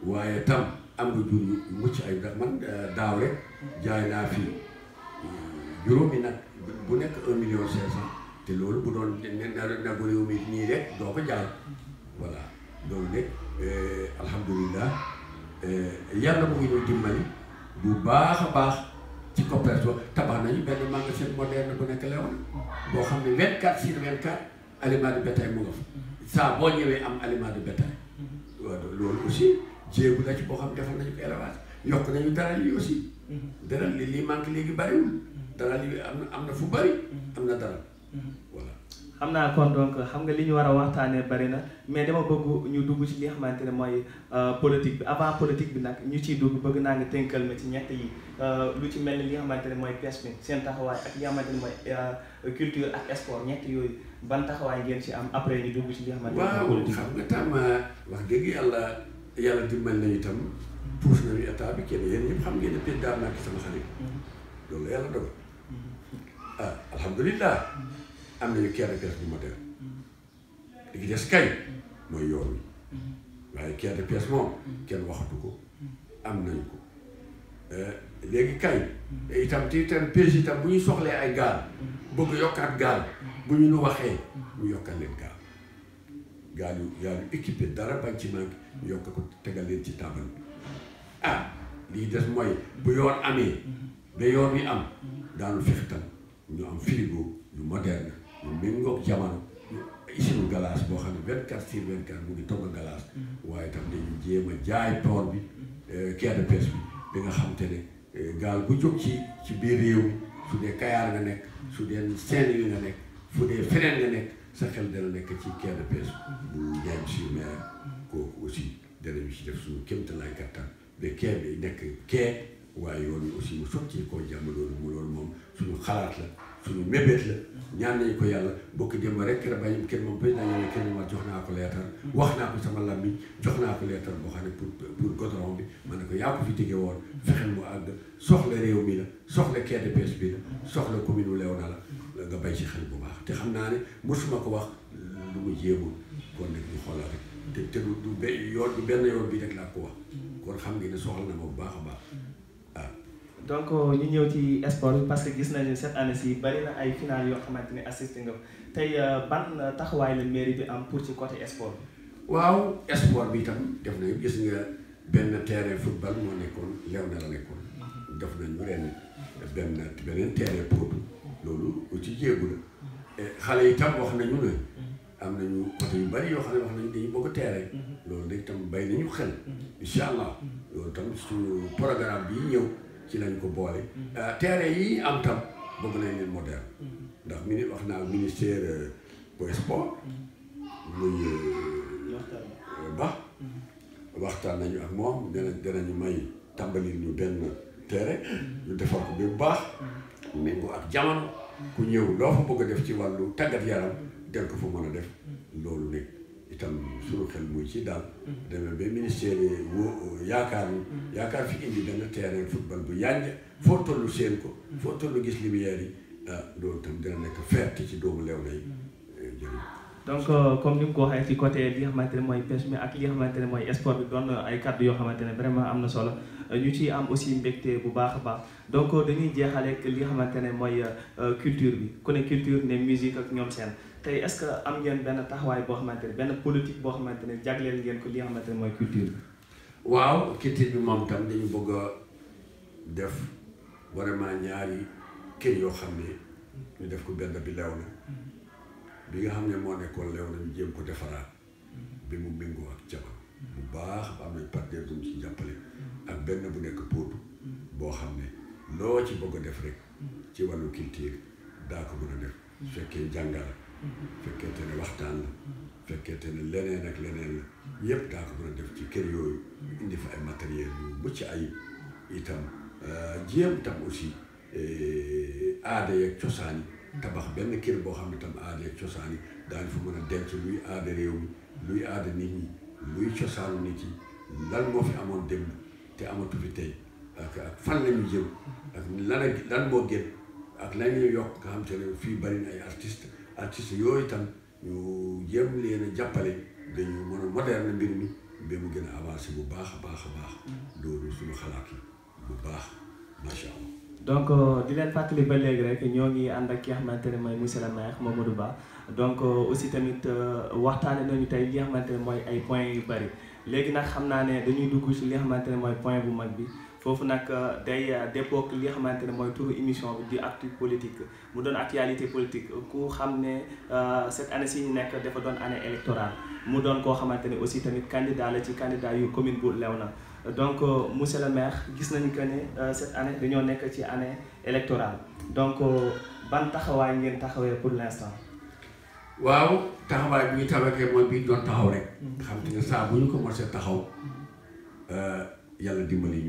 waaye tam am nga jur yu mucc ay ndax man daaw rek jaay naa fii juróomi nag bu nekk 1,500,000 te loolu bu doon nagu réew mi nii rek doo ko jaay voilà loolu nag alhamdulilah yàlla mu ngi ñuy dimbali bu baax a baax ci coopération tabax nañu benn magasin moderne bu nekk Léona boo xam ne 24/24 aliment de bétail mu nga fa saa boo ñëwee am aliment de bétail loolu aussi jéegu la ci boo xam ne defal nañu ko élevage yokk nañu daral yi aussi daral li manque léegi bariwul daral yi am na fu bari am na daral voilà. xam naa kon donc xam nga li ñu war a waxtaanee bari na mais dama bëgg ñu dugg ci li nga xamante ne mooy politique bi avant politique bi nag ñu ciy dugg bëgg naa nga tënkal ma ci ñett yi lu ci mel ni li nga xamante ne mooy pêche bi seen taxawaay ak li nga xamante ne mooy culture ak sport ñett yooyu ban taxawaay ngeen ci am après ñu dugg ci li nga xamante ne mooy politique. waaw xam nga tam wax dëgg yàlla dimbal nañu itam pousse nañu état bi kenn yéen ñëpp xam ngeen ne peut daal naa ci sama xarit loolu la yàlla dogal alhamdulilah. am nañu quai de pêche bu moderne li des kay mooy yoon wi waaye quai de pêche moom kenn waxatu ko am nañu ko léegi kay itam te itam pêche itam bu ñu soxlee ay gaal bëgg yokkaat gaal bu ñu nu waxee ñu yokkal leen gaal yu équipé dara bañ ci manqué ñu yokk ko tegal leen ci taabal bi lii des mooy bu yoon amee ba yoon wi am daanu fexe tam ñu am frigo yu moderne ñu méngoog jamono usine glace boo xam ne 24/24 mu ngi togg glace waaye tam dañu jéem a jaay tool bi quai de pêche bi nga xam te ne gaal bu jóg ci biir réew mi su dee Kayaar nga nekk su dee Saint-Louis nga nekk fu dee feneen nga nekk sa xel dana nekk ci quai de pêche bu Ndiayène-sur-Mer kooku aussi danañu ci def suñu kéemtalaay kattan ba quai bi nekk quai waaye yoon wi aussi mu sotti koo jàmm loolu moom suñu xalaat la suñu mébét la ñaan nañu ko yàlla bokk démb rek kër bañ kenn moom président ñoo kenn ma jox naa ko leetar wax naa ko sama lam bi jox naa ko leetar boo xam ne pour goudron bi ma ne ko yaa ko fi dige woon fexeel mu àgg soxla réew mi la soxla quai de pêche bi la soxla commune u Léona la nga bay ci xel bu baax te xam naa ne mosuma ko wax lu mu jéemul kon nag ñu xoolaat rek te du benn yoon bi rek laa ko wax kon xam nga ne soxla na ma bu baax a baax waaw. donc ñu ñëw ci sport bi parce que gis nañu cette année ci bari na ay final yoo xamante ne assisté nga tey ban taxawaay la mairie bi am pour ci côté sport bi. waaw sport bi itam def nañu gis nga benn terrain football moo nekkoon Léona la nekkoon def nañu ren beneen terrain pour loolu ci jéegu la xale yi tam wax nañu ne am nañu côté yu bari yoo xam ne wax nañu dañu bëgg terrain loolu nag tam bay nañu xel incha allah loolu tam suñu programme bi ñëw ci lañ ko boole terrain yi am tam bëgg nañ leen moderne ndax wax naa ministère bu sport muy ba waxtaan nañu ak moom danañu may tàmbali ñu benn terrain ñu defar ko bu baax méngoo ak jamono ku ñëw loo fa bëgg a def ci wàllu tàggat yaram del ko fa mën a def loolu nekk itam suñu xel muy ci daal demee ba ministère yaakaar fi indi benn terrain football bu yànj foo tollu seen ko foo tollu gis lumière yi loolu itam dina nekk fierté ci doomu Léona yi jërëjëf. donc comme ni mu ko waxee ci côté li nga xamante ne mooy pêche mi ak li nga xamante ne mooy sport bi doon ay kàddu yoo xamante ne vraiment am na solo ñu ciy am aussi mbégte bu baax a baax donc dañuy jeexale ak li nga xamante ne mooy culture bi ku ne culture ne musique ak ñoom seen tey est-ce que am ngeen benn taxawaay boo xamante ne benn politique boo xamante ne jagleel ngeen ko li nga xamante ne mooy culture bi. waaw culture bi moom tam dañu bëgg a def vraiment ñaari kër yoo xam ne ñu def ko benn bi Léona bi nga xam ne moo nekkoon Léona ñu jéem ko defaraat bi mu méngoo ak jamono bu baax am nañ partenaire bu ñu ci jàppale ak benn bu nekk Pout boo xam ne loo ci bëgg a def rek ci wàllu culture daa ko mën a def su fekkee jàngala fekkente ne waxtaan la fekkente ne leneen ak leneen la yëpp daa ko mën a def ci kër yooyu indi fa ay matériel yu mucc ayib itam jéem tam aussi aada yeeg cosaan yi tabax benn kër boo xam ne tam aada yeeg cosaan yi daañu fa mën a denc luy aada réew mi luy aada nit ñi luy cosaanu nit yi lan moo fi amoon démb te amatu fi tey ak fan la ñu jëm ak lan moo gën ak lan ñu yokk nga xam te ne fii bari na ay artistes yooyu tam ñu jéem leen a jàppale dañu mën a moderne mbir mi ba mu gën a avancé bu baax a baax a baax loolu suñu xalaat la bu baax macha allah. donc di leen fàttali ba léegi rek ñoo ngi ànd ak ki nga xamante ne mooy monsieur le maire Mamadou Ba donc aussi tamit waxtaane nañu tey li nga xamante ne mooy ay points yu bari léegi nag xam naa ne dañuy dugg ci li nga xamante ne mooy point bu mag bi foofu nag day dépôt li nga xamante ne mooy turu émission bi di actu politique mu doon actualité politique ku xam ne cette année ci ñu nekk dafa doon année électorale mu doon koo xamante ne aussi tamit candidat la ci candidat yu commune bu Léona donc monsieur le maire gis nañu que ne cette année dañoo nekk ci année électorale donc ban taxawaay ngeen taxawee pour l'instant. waaw taxawaay bi ñu taxawee mooy bii doon taxaw rek. xam te ne saa bu ñu commencé taxaw yàlla dimbali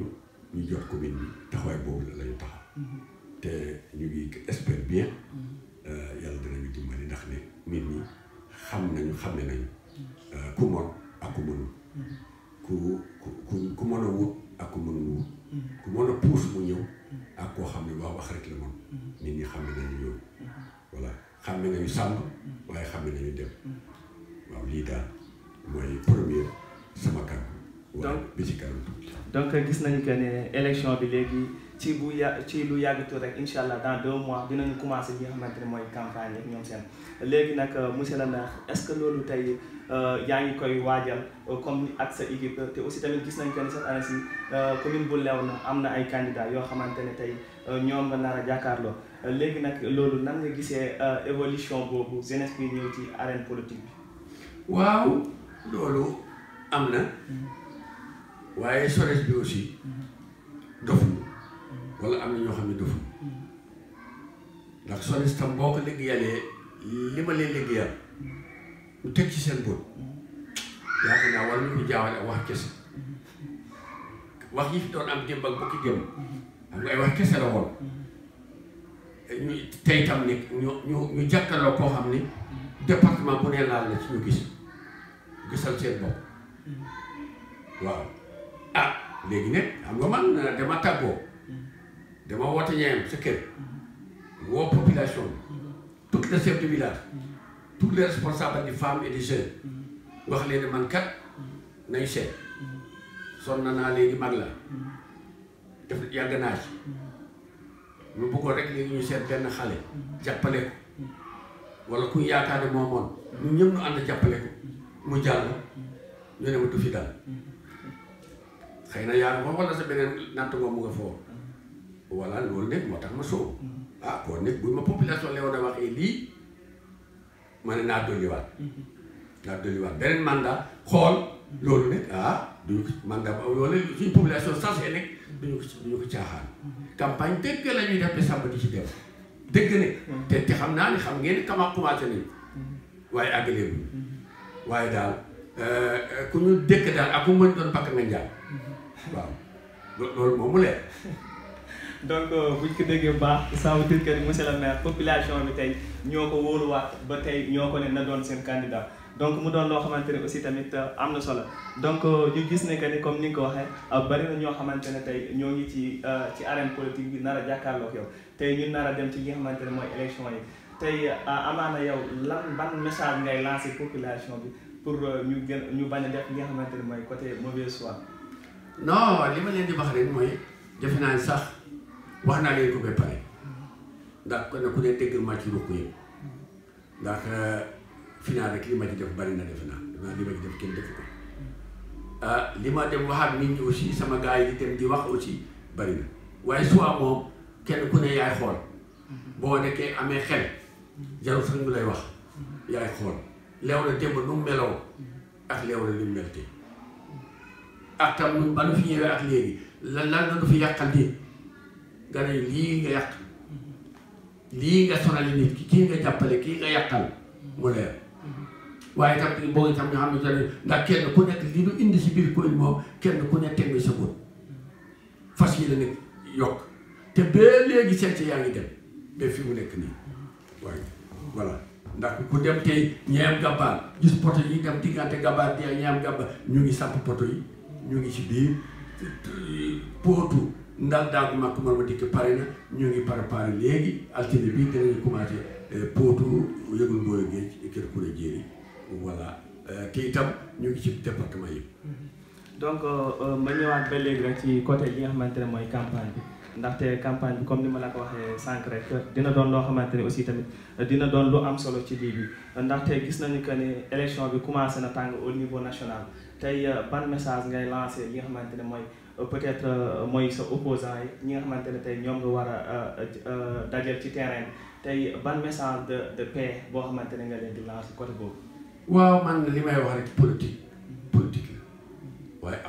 ñu jot commune bi taxawaay boobu la ñu taxaw. te ñu ngi espère bien yàlla dinañu dimbali ndax ne nit ñi xame nañu ku mën ak ku mënul. ku mën a wut ak ku mënul wut ku mën a puus mu ñëw ak koo xam ne wax rek la moom nit ñi xam nañu yooyu voilà xam nañu sàmm waaye xam nañu dem waaw lii daal mooy première sama kàddu waaye bi ci kanam donc gis nañu que ne élection bi léegi ci lu yàggatu rek incha allah dans 2 mois dinañu commencé li nga xamante ne mooy campagne ak ñoom seen léegi nag monsieur le maire est-ce que loolu tey yaa ngi koy waajal comme ak sa équipe te aussi tamit gis nañu que ne cette année ci commune bu Léona am na ay candidats yoo xamante ne tey ñoom nga nar a jàkkaarloo léegi nag loolu nan nga gisee évolution boobu jeunesse bi ñëw ci arène politique bi. waaw loolu am na waaye jeunesse bi aussi dofuñu wala am na ñoo xam ne dofuñu ndax jeunesse tam boo ko liggéeyalee li ma leen liggéeyal ñu teg ci seen bët yaakaar naa war nañu ko jaawale ak wax kese wax yi fi doon am démb ak bokki démb xam nga ay wax kese la woon ñu tey tam ne ñu jàkkaloo koo xam ni département bu ne laal na ci ñu gisal seen bopp waaw ah léegi nag xam nga man dama tàggoo dama woote ñeem sa kër woo population tous les chefs de village tous les responsables des femmes et des jeunes wax leen ne man kat nañ seet sonn naa léegi mag la def yàgg naa ci ñu bëggoon rek léegi ñu seet benn xale jàppale ko wala ku yaakaar ne moomoon ñu ñëpp ñu ànd jàppale ko mu jàll ñu ne ma du fi dal xëy na yaa nga fa wala sa beneen natt nga mu nga foofu voilà loolu nekk moo tax ma soow ah kon nag bu ma population leew na waxee lii ma ne naa dolliwaat beneen mandat xool loolu nag ah duñu ko mandat ba wala suñu population sensé nag duñu ko caaxaan campagne dëgg la ñuy def décembre di ci dem dëgg ne te xam naa ni xam ngeen kama commencé nañu waaye àggaleegu waaye daal ku ñu dëkk daal ak ku mën doon bakk nga njaay waaw loolu moom mu leer donc buñ ko déggee bu baax ça veut dire que monsieur le maire population bi tey ñoo ko wóoluwaat ba tey ñoo ko ne na doon seen candidat donc mu doon loo xamante ne aussi tamit am na solo donc ñu gis ne que ni comme ni nga ko waxee bari na ñoo xamante ne tey ñoo ngi ci arène politique bi nar a jàkkaarloog yow tey ñu nar a dem ci li nga xamante ne mooy élection yi tey amaana yow ban message ngay lancer population bi pour ñu bañ a def li nga xamante ne mooy côté mauvais choix. non li ma leen di wax rek mooy defe naa ni sax wax naa leen ko ba pare ndax ku ne dégg ma ci rukk yëpp ndax final rek li ma ci def bari na defe naa li ma ci def kenn defu ko li ma dem wax ak nit ñi aussi sama gars yi di dem di wax aussi bari na waaye soit moom kenn ku ne yaay xool boo nekkee amee xel jarul sax ñu lay wax yaay xool leew na démb nu mu meloo ak leew na li mu mel tey ak tam nun ba nu fi ñëwee ak léegi lan la nu fi yàqal nii nga ne lii nga yàq lii nga sonali nit ki kii nga jàppale kii nga yàqal mu leer waaye tam boo itam nga xam ne ndax kenn ku nekk li nu indi si biir commune moom kenn ku nekk teg nga sa bët fas yi la nekk yokk te ba léegi seet yaa ngi dem ba fi mu nekk nii waaye voilà ndax ku dem tey ñeem gabaar gis poto yi dem diggante gabaar di ñeem gabaar ñu ngi samp poto yi ñu ngi si biir pootu ndax daagu màkk man ma dikk pare na ñu ngi préparé léegi altine bi danañu commencé pootu yëgul mbooy géej kër Kouré Jéeri voilà te itam ñu ngi ci département yi. donc ma ñëwaat ba léegi rek ci côté li nga xamante ne mooy campagne bi ndaxte campagne bi comme ni ma la ko waxee sànq rek dina doon loo xamante ne aussi tamit dina doon lu am solo ci lii bi ndaxte gis nañu que ni élection bi commencé na tàng au niveau national tey ban message ngay lancé li nga xamante ne mooy peut-être mooy sa opposant yi ñi nga xamante ne tey ñoom nga war a dajal ci terrain bi tey ban message de paix boo xamante ne nga leen di lancé côté boobu. waaw man li may wax rek politique la waaye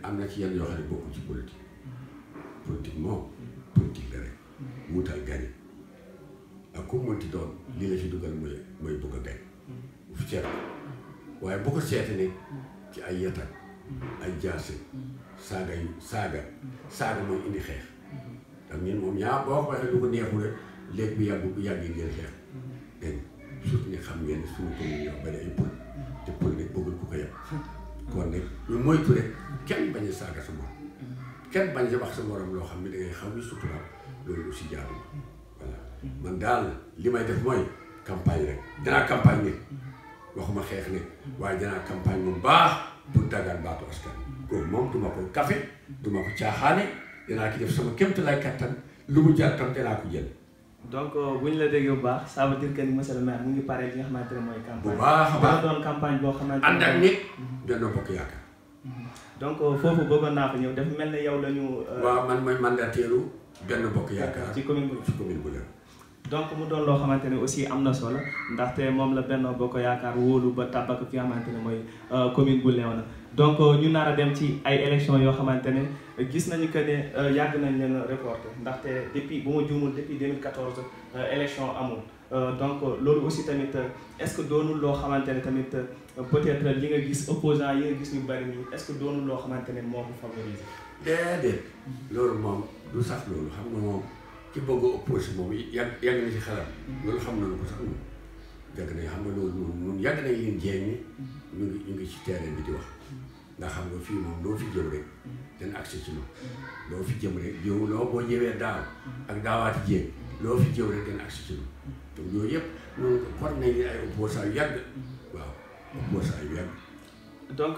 am na ci yenn yoo xam ne bokku ci politique moom politique la rek wutal gañ ak ku mënti doon lii la ci dugal mooy bëgg a gañ bu fi seet waaye bu ko seete ne ci ay yatak ay jaase saaga mooy indi xeex ndax ñun moom ñaa boo ko waxee lu ko neexu rek léegi bu yàgg ngeen xeex dégg surtout ne xam ngeen suñu commune yoo bari ay pël te pël rek bëggul ku ko yàq kon nag ñu moytu rek kenn bañ a saaga sa morom kenn bañ a wax sa morom loo xam ne da ngay xaw ni suturaal loolu aussi jaadu voilà man daal li may def mooy campagne rek danaa campagne nit waxuma xeex nit waaye danaa campagne bu baax pour dagaan baatu askan kooku moom duma ko kafe duma ko caaxaane danaa ki def sama kéemtalaay kattan lu mu jaar tam danaa ko jël. donc bu ñu la déggee bu baax ça veut dire que ni monsieur le maire mu ngi pare li nga xamante ne mooy campagne. bu baax a baax doon campagne boo xamante ne ànd ak nit Benno Bokk Yaakaar. donc foofu bëggoon naa fa ñëw dafa mel ne yow la ñu. waaw man mooy mandataire Benno Bokk Yaakaar. ci commune bu Léona. donc mu doon loo xamante ne aussi am na solo ndaxte moom la Benno Bokk Yaakaar wóolu ba tabak fi nga xamante ne mooy commune bu Léona donc ñu nar a dem ci ay élections yoo xamante ne gis nañu que ne yàgg nañ leen reporté ndaxte depuis bu ma juumul depuis 2014 élection amul donc loolu aussi tamit est-ce que doonul loo xamante ne tamit peut-être li nga gis opposants yi nga gis ñu bari nii est-ce que doonul loo xamante ne moo ko favoriser. déedéet loolu moom du sax loolu xam nga moom ki bëgg a opposé moom yàgg na ci xalaat loolu xam nañu ko sax ñun yàgg nañ xam nga loolu ñun yàgg nañ leen jéem ni ñu ngi ci terrain bi di wax ndax xam nga fii moom loo fi jëm rek dana accès ci moom loo fi jëm rek jëw loo boo jëwee daaw ak daawaati jéem loo fi jëw rek dana accès ci moom donc yooyu yëpp ñun war nañ ay opposants yu yàgg waaw opposants yu yàgg. donc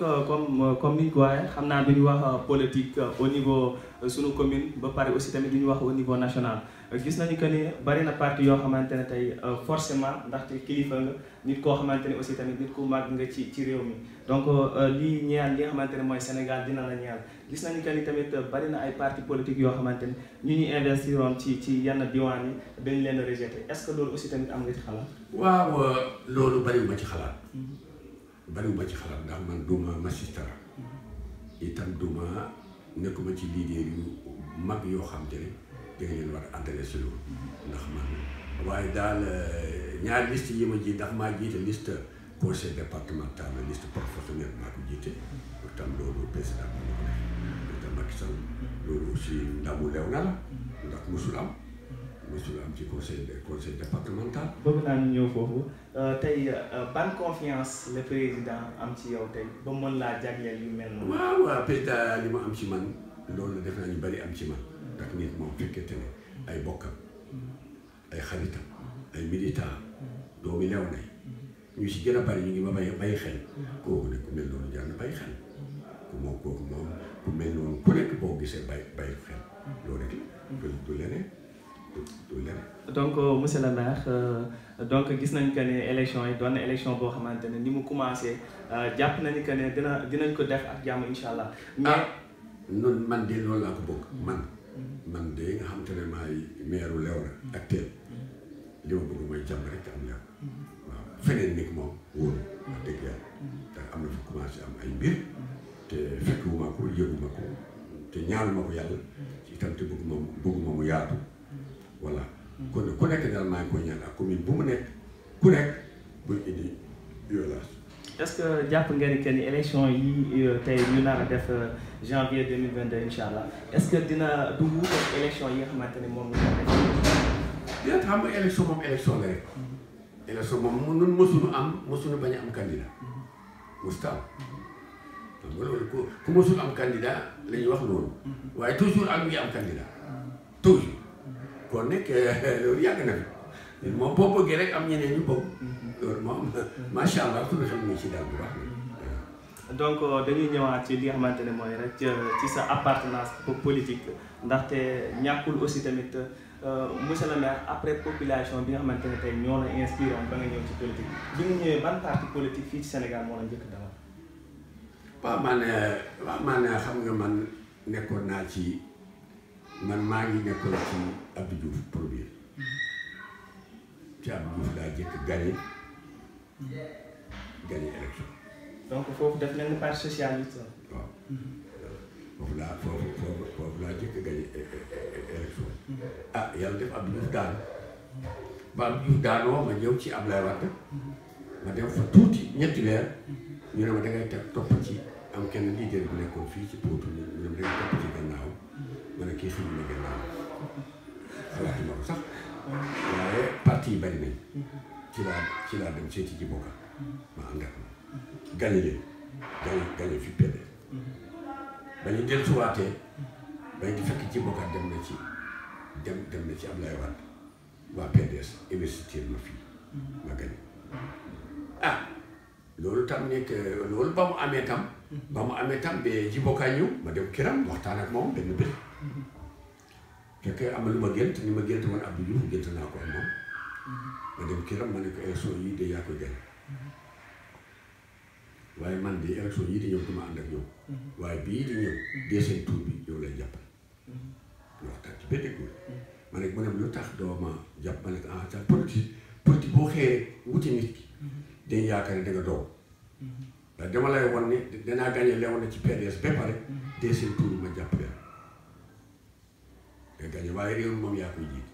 comme ni ñu ko waxee xam naa duñu wax politique au niveau sunu commune ba pare aussi tamit duñu wax au niveau national gis nañu que ni bari na parti yoo xamante ne tey forcément ndaxte kilifa nga nit koo xamante ne aussi tamit nit ku màgg nga ci réew mi donc lii ñeel li nga xamante ne mooy Sénégal dina la ñeel gis nañu que ni tamit bari na ay parti politique yoo xamante ne ñu ñuy investiroon ci yenn diwaan yi dañ leen a rejeté est-ce que loolu aussi tamit am nga ci xalaat. waaw loolu bariwuma ci xalaat. bariwuma ci xalaat ndax man duma magistrat itam duma nekkuma ci leader yu mag yoo xam te ne da nga leen war a adressé loolu ndax man waaye daal ñaari liste yi ma ji ndax maa jiite liste conseil départemental liste professionnel maa ko jiite pourtant loolu président bi ma ko def président Macky Sall loolu aussi ndamu leew na la ndax mosul am ci conseil départemental. bëgg naa ñu ñëw foofu tey ban confiance le président am ci yow tey ba mën laa jagleel yu mel noonu. waaw président li ma am ci man loolu def naa ñu bari am ci man ndax nit moom fekkente ne ay bokkam ay xaritam ay militant doomi leew nay ñu si gën a bari ñu ngi ma bay xel kooku ne ku mel noonu jar na bay xel kooku moom ku mel noonu ku nekk boo gisee bay xel loolu rek la du leneen. donc monsieur le maire donc gis nañ que ne élection yi doon na élection boo xamante ne ni mu commencé jàpp nañu que ne dinañ ko def ak jàmm incha allah. mais noonu man de loolu laa ko bëgg man de nga xam te ne maay maire Léona ak teel li ma bëgg mooy jàmm rek am lew waaw feneen nit moom wóolu wax dëgg yàlla ndax am na fa commencé am ay mbir te fekkuma ko yëguma ko te ñaanuma ko yàlla ci itam te bëgguma mu yaatu. voilà kon ku nekk daal maa ngi koy ñaan ak commune bu mu nekk ku nekk buy indi violence. est-ce que jàpp nga ni que ni élection yi tey ñu nar a def janvier 2022 incha allah est-ce que dina du wuuteeg élection yi nga xamante ne moom la ñu def. dina xam nga élection moom élection la rek. élection moom ñun mosuñu bañ a am candidat. mosut am xam nga loolu ku mosul am candidat la ñuy wax loolu. waaye toujours ak ngi am candidat toujours. kon nekk loolu yàgg na fi moom boo bëggee rek am ñeneen ñu bëgg loolu moom macha allah suñu xel ñu ci daal bu baax. donc dañuy ñëwaat ci li nga xamante ne mooy rek ci sa appartenance politique ndaxte ñàkkul aussi tamit monsieur le maire après population bi nga xamante ne tey ñoo la inspiré ba nga ñëw ci politique bi nga ñëwee ban parti politique fii ci Sénégal moo la njëkk dawal. waaw man xam nga man nekkoon naa ci. man maa ngi nekkoon ci Abdou Diouf premier ci Abdou Diouf laa jëkk gagné élection. donc foofu def nañu parti socialiste. waaw foofu laa jëkk gagné élection. yàlla def Abdou Diouf daanu ba Abdou Diouf daanoo ma ñëw ci Ablaye Wade ma dem fa tuuti ñetti weer ñu ne ma dangay topp ci am kenn leader bu nekkoon fii ci Potou ñu ne ma dangay topp ci gannaaw. ma ne kii xam ne gannaaw xalaatuma ko sax waaye parti yi bari nañ ci laa dem seeti ci bokka ma ànd ak ma gañe leen gañe fi PDS ba ñu dellusiwaatee ba ñu fekk ci bokka dem na ci Ablaye Wade waa PDS investisseur ma fii ma gañe loolu tam nekk loolu ba mu amee tam ba ji bokkaa ñëw ma dem kiram waxtaan ak moom benn bés fekkee am na lu ma gént ni ma gént woon Abdou Diouf gént naa ko ak moom ma dem kiram ma ne ko élection yii de yaa koy gañ waaye man de élection yii di ñëw duma ànd ak yow waaye bii di ñëw deuxième tour bi yow lay jàppal ñu waxtaan ci benn góor ma ne mu ne lu tax doo ma jàpp ma ne ko sa politique boo xëyee wuti nit ki dañ yaakaar ne da nga doog waaye dama lay wan ne danaa gagné leew na ci PDS ba pare deuxième tour ma jàpp leen nga gagné waaye réew moom yaa koy jiit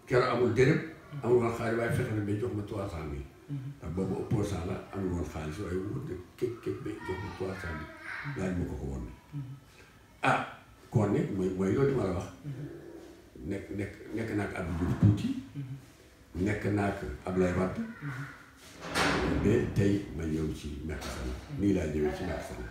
keroog amul dërëm amul woon xaalis waaye fexe na ba jox ma 300 000 ndax boobu opposant la amul woon xaalis waaye wut na képp ba jox ma 300 000 laaj ma ko woon kon ne mooy loolu di ma la wax nekk naa ak Abdou Diouf tuuti nekk naa ak Ablaye Wade ba tey ma ñëw ci Macky Sall nii laa ñëwee ci Macky Sall.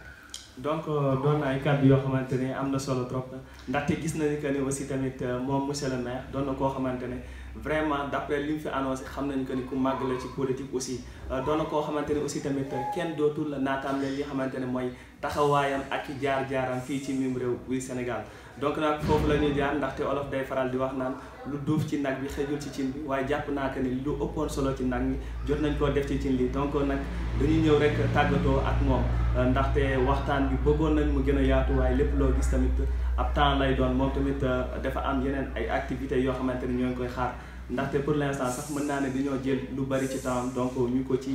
donc doon na ay kàddu yoo xamante ne am na solo trop ndaxte gis nañu que ne aussi tamit moom monsieur le maire doon na koo xamante ne vraiment d'après li mu fi annoncé xam nañu que ni ku màgg la ci politique aussi doon na koo xamante ne aussi tamit kenn dootul naataamle li xamante ne mooy taxawaayam ak jaar-jaaram fii ci mim réew buy Sénégal. donc nag foofu la ñuy jaar ndaxte olof day faral di wax naan lu duuf ci nag bi xëjul ci cin bi waaye jàpp naa que ni lu ëppoon solo ci nag mi jot nañ koo def ci cin li donc nag dañuy ñëw rek tàggatoo ak moom ndaxte waxtaan bi bëggoon nañ mu gën a yaatu waaye lépp loo gis tamit ab temps lay doon moom tamit dafa am yeneen ay activités yoo xamante ni ñoo ngi koy xaar ndaxte pour l'instant sax mën naa ne dañoo jël lu bari ci temps donc ñu ko ci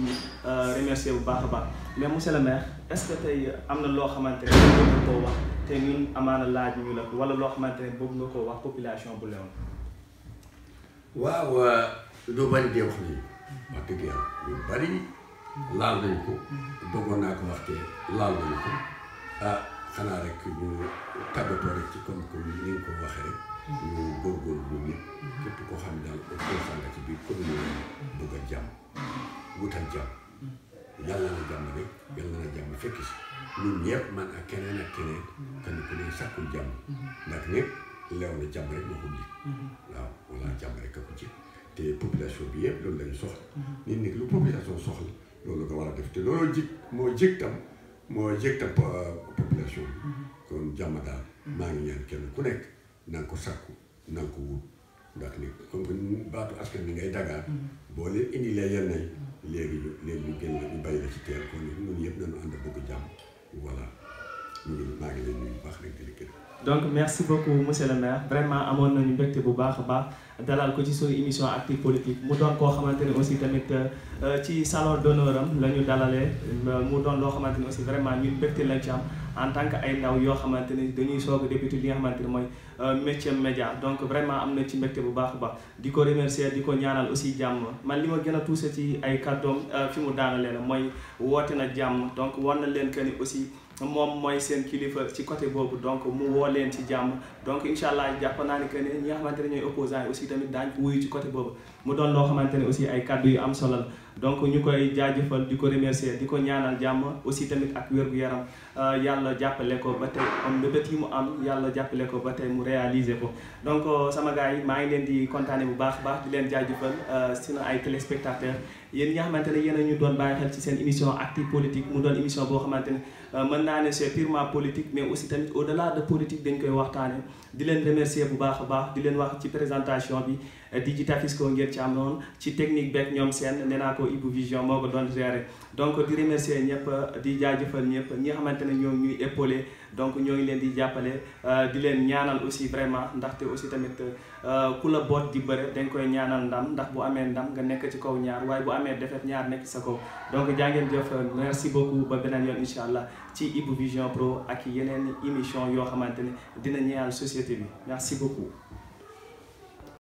remercier bu baax a baax mais monsieur le maire est-ce que tey am na loo xamante ne bëgg nga koo wax te ñun amaana laaj ñu la wala loo xamante ne bëgg nga koo wax population bu Léona. waaw lu bari dee wax nañu wax dëgg yàlla lu bari laal nañu ko bëggoon naa ko wax te laal nañu ko xanaa rek ñu tàggatoo rek ci comme ni nga ko waxee rek ñu góorgóorlu ñun ñëpp képp koo xam daal opposant nga ci biir commune yi bëgg a jàmm wutal jàmm yàlla na jàmm rek yàlla na jàmm fekk si ñun ñëpp man ak keneen kan ku ne sàkkul jàmm ndax ne Léona jàmm rek moo ko ji waaw walla jàmm rek a ko ji te population bi yëpp loolu lañu soxla nit ñi lu population soxla loolu nga war a def te loolu jig moo jig tam population bi kon jàmm daal maa ngi ñaan kenn ku nekk na nga ko sàkku na nga ko wut ndax ni comme que baatu askan bi ngay dagaar boo leen indi la yenn yi léegi ñu gën la ñu bàyyi la ci teer kon ñun yëpp nañu ànd bëgg jàmm voilà maa ngi leen nuyu baax rek di la gërëm. donc merci beaucoup monsieur le maire vraiment amoon nañu mbégte bu baax a baax dalal ko ci suñu émission Actu Politique mu doon koo xamante ne aussi tamit ci salon d'honneur am la ñu dalalee mu doon loo xamante ne aussi vraiment ñun mbégte lañ ci am en tant que ay ndaw yoo xamante ne dañuy soog a débuter li nga xamante ne mooy métier média donc vraiment am na ci mbégte bu baax a baax di ko remercier di ko ñaanal aussi jàmm man li ma gën a touché ci ay kàddoom fi mu daanalee la mooy woote na jàmm donc war na leen que ni aussi moom mooy seen kilifa ci côté boobu donc mu woo leen ci jàmm donc incha allah jàpp naa ne que ne ñi nga xamante ne ñooy opposants yi aussi tamit daañu ko wuyu ci côté boobu mu doon loo xamante ne aussi ay kàddu yu am solo la donc ñu koy jaajëfal di ko remercier di ko ñaanal jàmm aussi tamit ak wér-gu-yaram yàlla jàppale ko ba tey am mbébét yi mu am yàlla jàppale ko ba tey mu réaliser ko donc sama gars yi maa ngi leen di kontaane bu baax a baax di leen jaajëfal sina ay téléspectateurs yéen ñi nga xamante ne yéen a ñu doon bàyyi xel ci seen émission Actu Politique mu doon émission boo xamante ne mën naa ne c'est purement politique mais aussi tamit au-delà de politique dañ koy waxtaane di leen remercier bu baax a baax di leen wax ci présentation bi Digital Fisco ngeen ci am noonu ci technique beeg ñoom seen nee naa ko Ibou Vision moo ko doon gérer donc di remercier ñëpp di jaajëfal ñëpp ñi nga xamante ne ñoo ñuy épaulé donc ñoo ngi leen di jàppale di leen ñaanal aussi vraiment ndaxte aussi tamit ku la boot di bëre dañ koy ñaanal ndam ndax bu amee ndam nga nekk ci kaw ñaar waaye bu amee defet ñaar nekk sa kaw donc jaa ngeen jëf merci beaucoup ba beneen yoon incha allah ci Ibou Vision Pro ak yeneen émission yoo xamante ne dina ñeyal société bi merci beaucoup